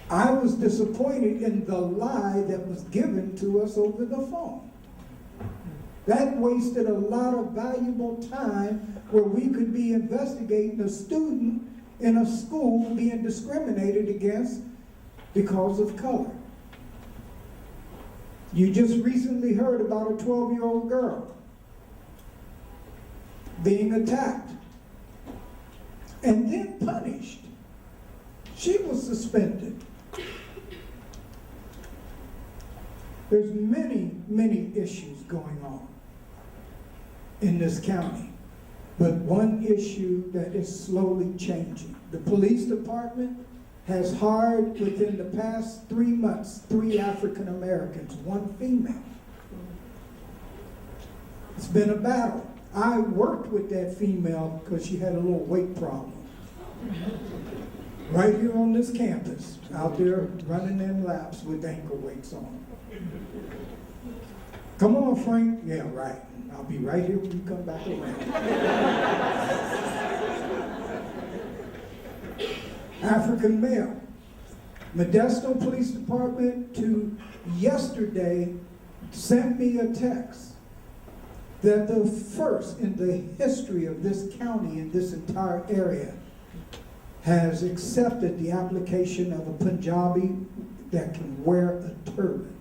I was disappointed in the lie that was given to us over the phone. That wasted a lot of valuable time where we could be investigating a student in a school being discriminated against because of color. You just recently heard about a 12-year-old girl being attacked and then punished. She was suspended. There's many, many issues going on in this county, but one issue that is slowly changing. The police department has hired within the past 3 months 3 African Americans, 1 female. It's been a battle. I worked with that female because she had a little weight problem. Right here on this campus, out there running in laps with ankle weights on. Come on, Frank. Yeah, right. I'll be right here when you come back around. African male. Modesto Police Department to yesterday sent me a text that the first in the history of this county and this entire area has accepted the application of a Punjabi that can wear a turban.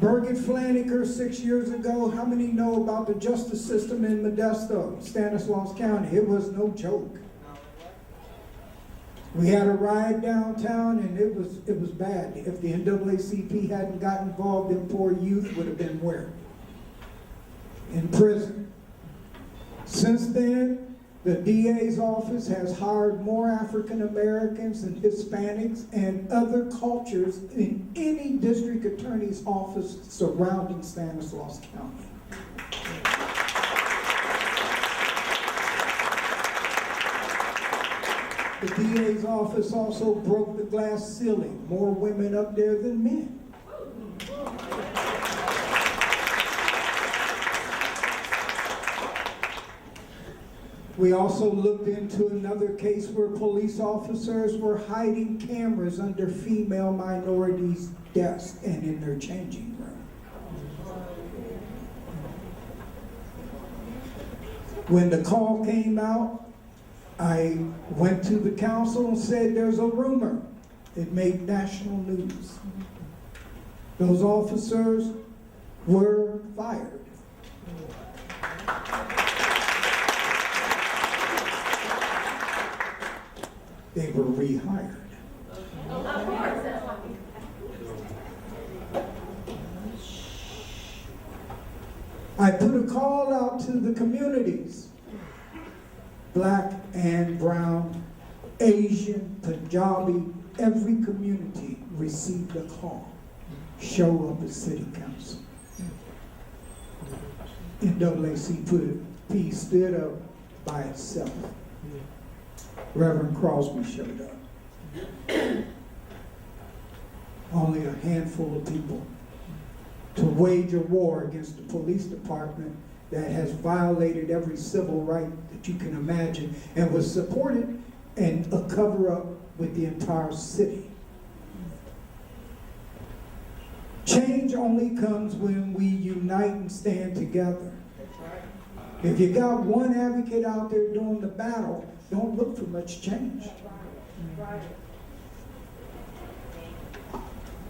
Birgit Flaniker 6 years ago, how many know about the justice system in Modesto, Stanislaus County? It was no joke. We had a riot downtown and it was bad. If the NAACP hadn't got involved, then poor youth would have been where? In prison. Since then, the DA's office has hired more African Americans and Hispanics and other cultures in any district attorney's office surrounding Stanislaus County. The DA's office also broke the glass ceiling. More women up there than men. We also looked into another case where police officers were hiding cameras under female minorities' desks and in their changing room. When the call came out, I went to the council and said there's a rumor. It made national news. Those officers were fired. They were rehired. I put a call out to the communities, black and brown, Asian, Punjabi, every community received a call. show up at city council. NAACP stood up by itself. Reverend Crosby showed up. Only a handful of people to wage a war against the police department that has violated every civil right that you can imagine and was supported and a cover-up with the entire city. Change only comes when we unite and stand together. If you got one advocate out there doing the battle, don't look for much change.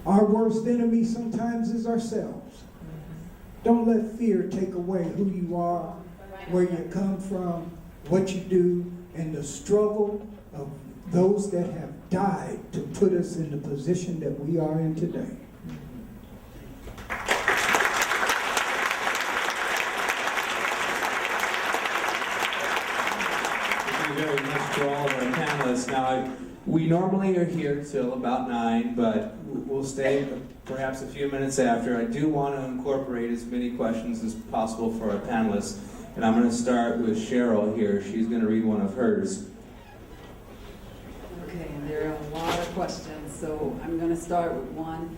Our worst enemy sometimes is ourselves. Don't let fear take away who you are, where you come from, what you do, and the struggle of those that have died to put us in the position that we are in today. Thank you very much to all of our panelists. Now, we normally are here till about 9, but we'll stay perhaps a few minutes after. I do want to incorporate as many questions as possible for our panelists, and I'm going to start with Cheryl here. She's going to read one of hers. Okay, and there are a lot of questions, so I'm going to start with one.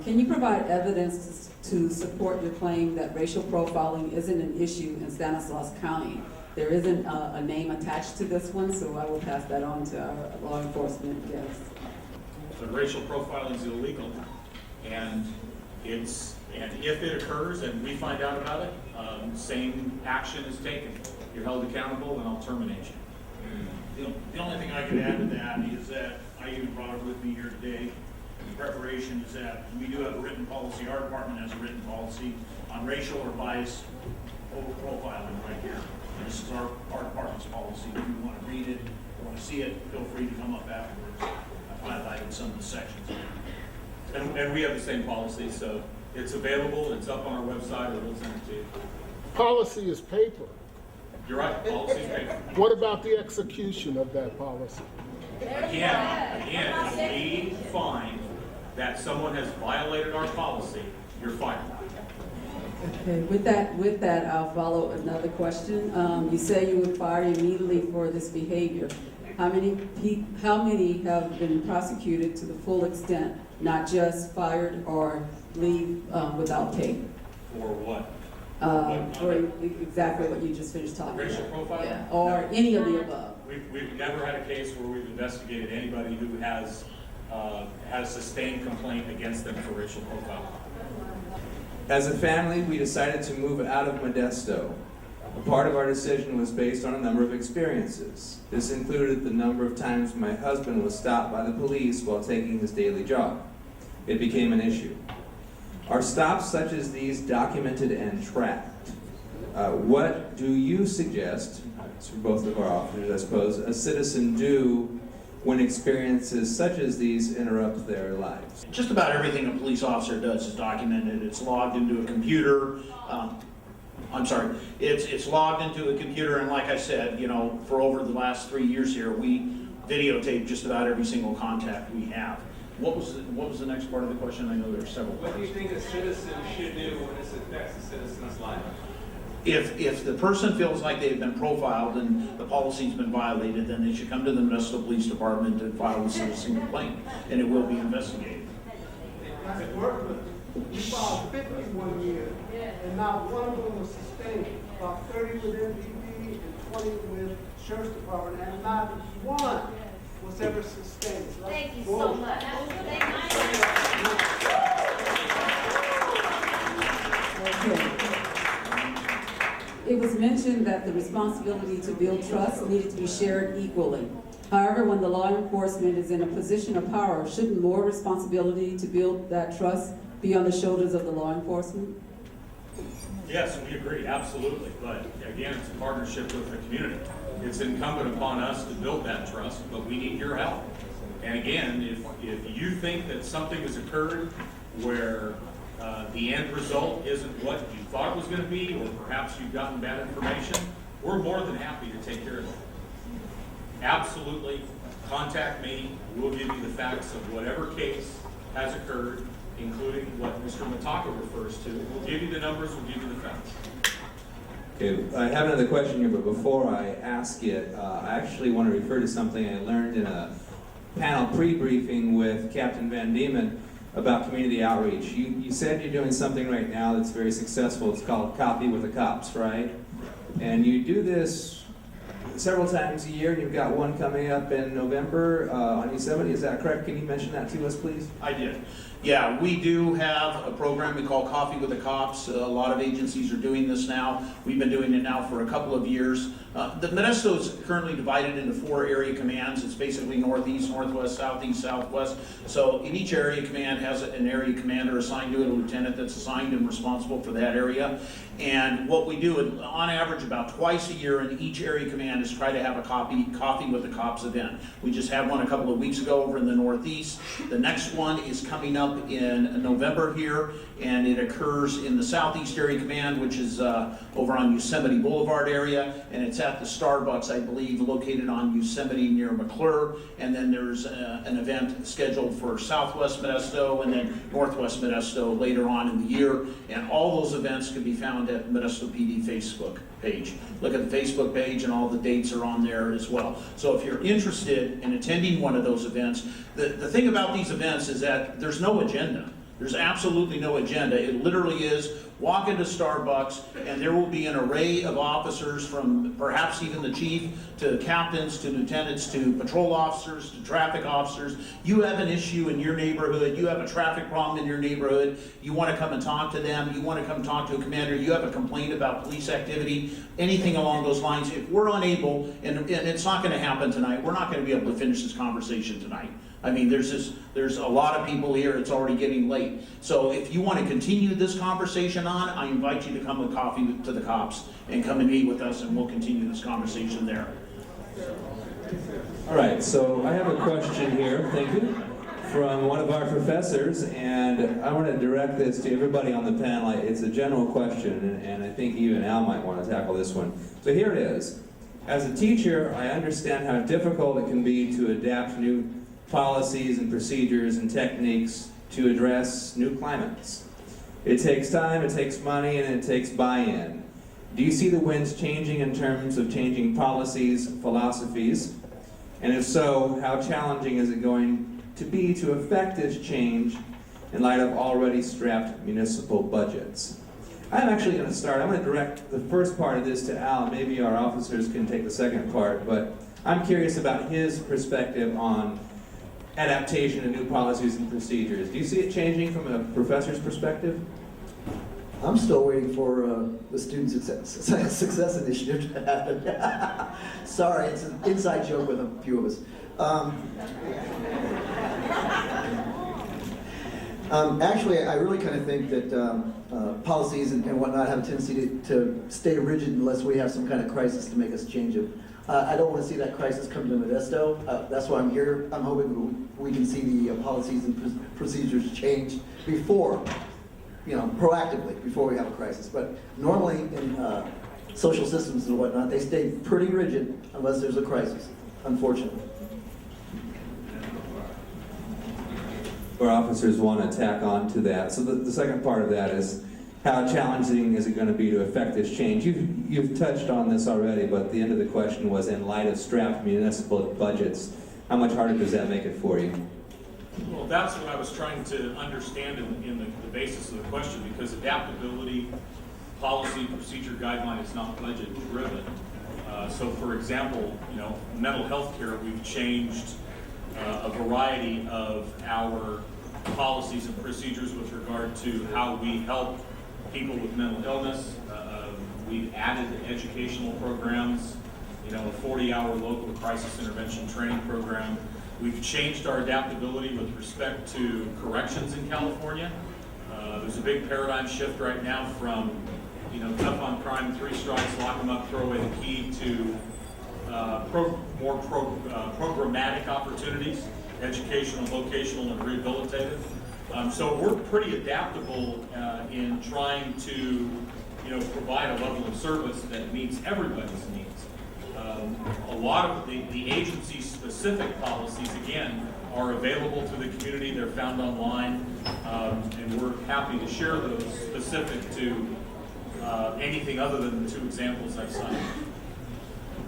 Can you provide evidence to support your claim that racial profiling isn't an issue in Stanislaus County? There isn't a name attached to this one, so I will pass that on to our law enforcement guests. The racial profiling is illegal, and if it occurs and we find out about it, same action is taken. You're held accountable, and I'll terminate you. The only thing I could add to that is that I even brought it with me here today. In preparation is that we do have a written policy. Our department has a written policy on racial or bias profiling right here. And this is our department's policy. If you want to read it or want to see it, feel free to come up afterwards. I've highlighted some of the sections. And we have the same policy, so it's available, it's up on our website, or we'll send it to you. Policy is paper. You're right, policy is paper. What about the execution of that policy? Again, if we find that someone has violated our policy, you're fired. Okay, with that, I'll follow another question. You say you would fire immediately for this behavior. How many have been prosecuted to the full extent, not just fired or leave without pay? For what? For exactly what you just finished talking Racial about. profiling? Yeah, or any of the above. We've never had a case where we've investigated anybody who has sustained complaint against them for racial profiling. As a family, we decided to move out of Modesto. A part of our decision was based on a number of experiences. This included the number of times my husband was stopped by the police while taking his daily jog. It became an issue. Are stops such as these documented and tracked? What do you suggest, for both of our officers, I suppose, a citizen do when experiences such as these interrupt their lives? Just about everything a police officer does is documented. It's logged into a computer. It's logged into a computer, and like I said, for over the last 3 years here, we videotape just about every single contact we have. What was the next part of the question? I know there are several parts. What do you think a citizen should do when this affects a citizen's life? If the person feels like they've been profiled and the policy's been violated, then they should come to the Modesto Police Department and file a citizen complaint, and it will be investigated. I worked with them. We filed 51 years, and not one of them was sustained. About 30 with MPD and 20 with Sheriff's Department, and not one was ever sustained. Thank you so much. Okay. It was mentioned that the responsibility to build trust needed to be shared equally. However, when the law enforcement is in a position of power, shouldn't more responsibility to build that trust be on the shoulders of the law enforcement? Yes, we agree, absolutely. But again, it's a partnership with the community. It's incumbent upon us to build that trust, but we need your help. And again, if you think that something has occurred where the end result isn't what you thought it was going to be, or perhaps you've gotten bad information, we're more than happy to take care of it. Absolutely, contact me. We'll give you the facts of whatever case has occurred, including what Mr. Mataka refers to. We'll give you the numbers, we'll give you the facts. Okay, I have another question here, but before I ask it, I actually want to refer to something I learned in a panel pre-briefing with Captain Van Diemen about community outreach. You said you're doing something right now that's very successful. It's called Coffee with the Cops, right? And you do this several times a year, and you've got one coming up in November on Yosemite. Is that correct? Can you mention that to us, please? I did. Yeah, we do have a program we call Coffee with the Cops. A lot of agencies are doing this now. We've been doing it now for a couple of years. The Modesto is currently divided into 4 area commands. It's basically northeast, northwest, southeast, southwest. So in each area command has an area commander assigned to it, a lieutenant that's assigned and responsible for that area. And what we do, on average, about twice a year in each area command is try to have a Coffee with the Cops event. We just had one a couple of weeks ago over in the northeast. The next one is coming up in November here, and it occurs in the southeast area command, which is over on Yosemite Boulevard area, and it's at the Starbucks, I believe, located on Yosemite near McClure. And then there's an event scheduled for southwest Modesto and then northwest Modesto later on in the year. And all those events can be found at Modesto PD Facebook page. Look at the Facebook page, and all the dates are on there as well. So if you're interested in attending one of those events, the thing about these events is that there's no agenda. There's absolutely no agenda. It literally is walk into Starbucks, and there will be an array of officers, from perhaps even the chief to captains to lieutenants to patrol officers to traffic officers. You have an issue in your neighborhood, you have a traffic problem in your neighborhood, you want to come and talk to them, you want to come talk to a commander, you have a complaint about police activity, anything along those lines. If we're unable, and it's not going to happen tonight, we're not going to be able to finish this conversation tonight. I mean, there's a lot of people here, it's already getting late. So if you want to continue this conversation on, I invite you to come with Coffee to the Cops and come and meet with us, and we'll continue this conversation there. All right, so I have a question here, thank you, from one of our professors, and I want to direct this to everybody on the panel. It's a general question, and I think even Al might want to tackle this one. So here it is. As a teacher, I understand how difficult it can be to adapt new policies and procedures and techniques to address new climates. It takes time, it takes money, and it takes buy-in. Do you see the winds changing in terms of changing policies, philosophies? And if so, how challenging is it going to be to effect this change in light of already strapped municipal budgets? I'm actually going to start. I'm going to direct the first part of this to Al. Maybe our officers can take the second part, but I'm curious about his perspective on adaptation to new policies and procedures. Do you see it changing from a professor's perspective? I'm still waiting for the Student Success Initiative to happen. Sorry, it's an inside joke with a few of us. Actually, I really kind of think that policies and whatnot have a tendency to stay rigid unless we have some kind of crisis to make us change them. I don't want to see that crisis come to Modesto. That's why I'm here. I'm hoping we can see the policies and procedures changed before, proactively, before we have a crisis. But normally in social systems and whatnot, they stay pretty rigid unless there's a crisis, unfortunately. Our officers want to tack on to that. So the second part of that is, how challenging is it going to be to effect this change? You've touched on this already, but the end of the question was, in light of strapped municipal budgets, how much harder does that make it for you? Well, that's what I was trying to understand in the basis of the question, because adaptability, policy, procedure, guideline is not budget driven. So for example, mental health care, we've changed a variety of our policies and procedures with regard to how we help people with mental illness. We've added educational programs, a 40-hour local crisis intervention training program. We've changed our adaptability with respect to corrections in California. There's a big paradigm shift right now from, tough on crime, 3 strikes, lock them up, throw away the key, to more programmatic opportunities, educational, vocational, and rehabilitative. So we're pretty adaptable in trying to, provide a level of service that meets everybody's needs. A lot of the agency-specific policies, again, are available to the community. They're found online, and we're happy to share those specific to anything other than the two examples I've cited.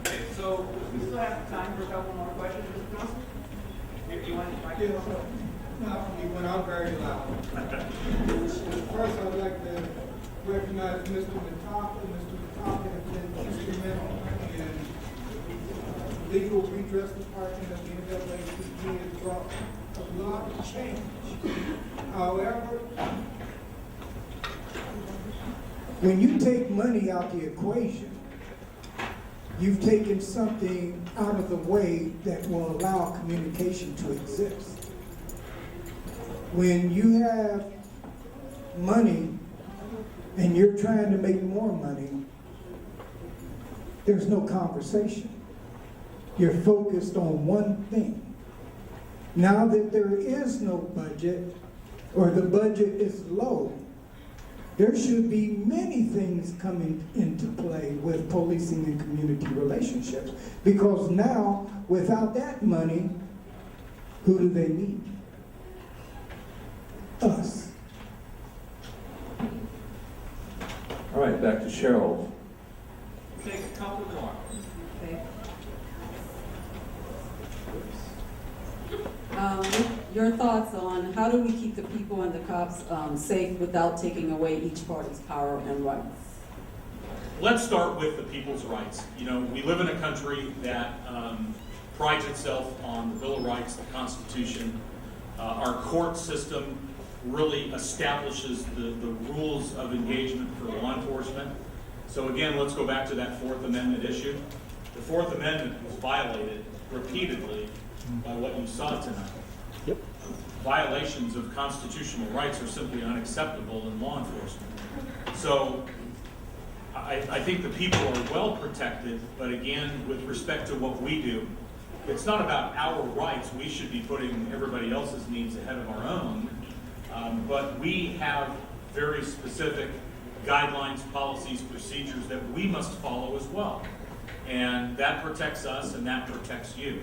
Okay, so we still have time for a couple more questions, Mr. Johnson? You want to? Yeah, no, you went out very loud. First, I'd like to recognize Mr. Mataka. Mr. Mataka has been instrumental in legal redress department of the NAACP has brought a lot of change. However, When you take money out the equation, you've taken something out of the way that will allow communication to exist. When you have money and you're trying to make more money, there's no conversation. You're focused on one thing. Now that there is no budget, or the budget is low, there should be many things coming into play with policing and community relationships. Because now, without that money, who do they need? Us. All right, back to Cheryl. Take a couple more. Your thoughts on how do we keep the people and the cops safe without taking away each party's power and rights? Let's start with the people's rights. You know, we live in a country that prides itself on the Bill of Rights, the Constitution. Our court system really establishes the rules of engagement for law enforcement. So again, let's go back to that Fourth Amendment issue. The Fourth Amendment was violated repeatedly by what you saw tonight. Yep. Violations of constitutional rights are simply unacceptable in law enforcement. So I think the people are well protected, but again, with respect to what we do, it's not about our rights. We should be putting everybody else's needs ahead of our own. But we have very specific guidelines, policies, procedures that we must follow as well. And that protects us and that protects you.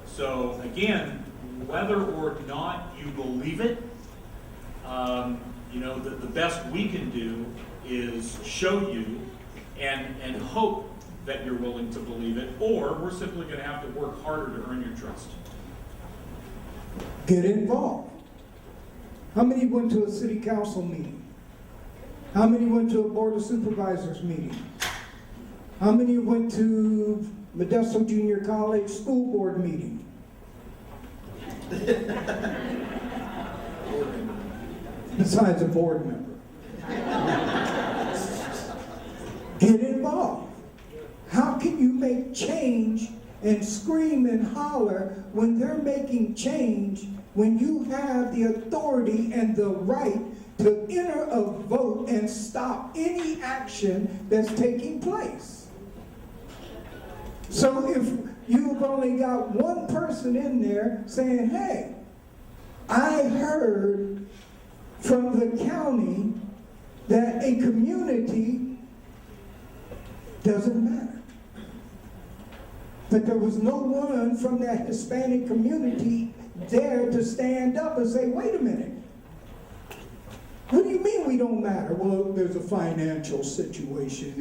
So again, whether or not you believe it, you know, the best we can do is show you and hope that you're willing to believe it, or we're simply going to have to work harder to earn your trust. Get involved. How many went to a city council meeting? How many went to a board of supervisors meeting? How many went to Modesto Junior College school board meeting? Besides a board member. Get involved. How can you make change and scream and holler when they're making change, when you have the authority and the right to enter a vote and stop any action that's taking place? So if you've only got one person in there saying, hey, I heard from the county that a community doesn't matter. But there was no one from that Hispanic community there to stand up and say, wait a minute. What do you mean we don't matter? Well, there's a financial situation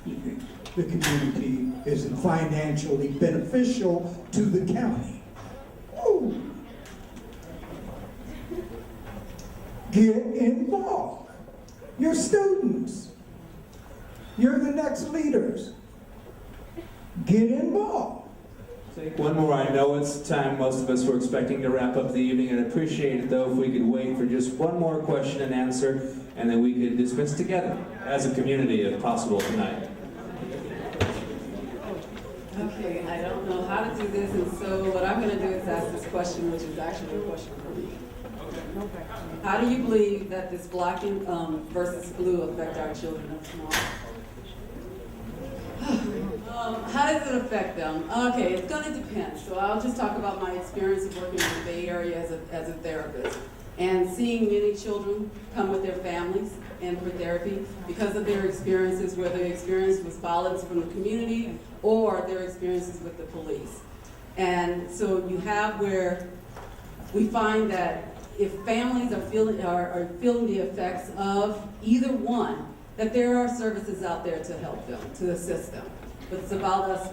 and the community isn't financially beneficial to the county. Ooh. Get involved. You're students. You're the next leaders. Get involved. Take one more. I know it's time. Most of us were expecting to wrap up the evening. I'd appreciate it, though, if we could wait for just one more question and answer, and then we could dismiss together as a community, if possible, tonight. Okay, I don't know how to do this, and so what I'm going to do is ask this question, which is actually a question for me. How do you believe that this black and versus blue affect our children tomorrow? How does it affect them? Okay, it's going to depend. So I'll just talk about my experience of working in the Bay Area as a therapist and seeing many children come with their families and for therapy because of their experiences, whether their experience was violence from the community or their experiences with the police. And so you have where we find that if families are feeling the effects of either one, that there are services out there to help them, to assist them. But it's about us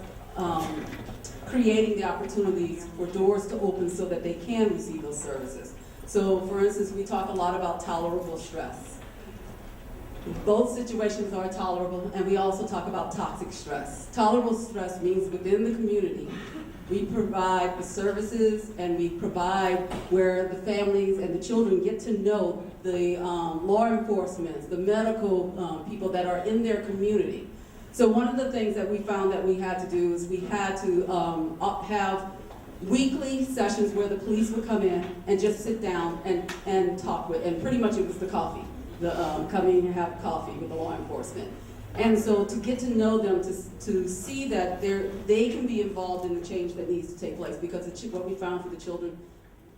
creating the opportunities for doors to open so that they can receive those services. So for instance, we talk a lot about tolerable stress. Both situations are tolerable, and we also talk about toxic stress. Tolerable stress means within the community, we provide the services and we provide where the families and the children get to know the law enforcement, the medical people that are in their community. So one of the things that we found that we had to do is we had to have weekly sessions where the police would come in and just sit down and talk with, and pretty much it was the coffee, come in and have coffee with the law enforcement. And so to get to know them, to see that they can be involved in the change that needs to take place, because what we found for the children,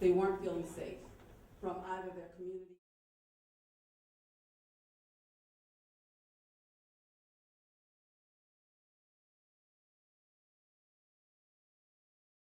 they weren't feeling safe from either their community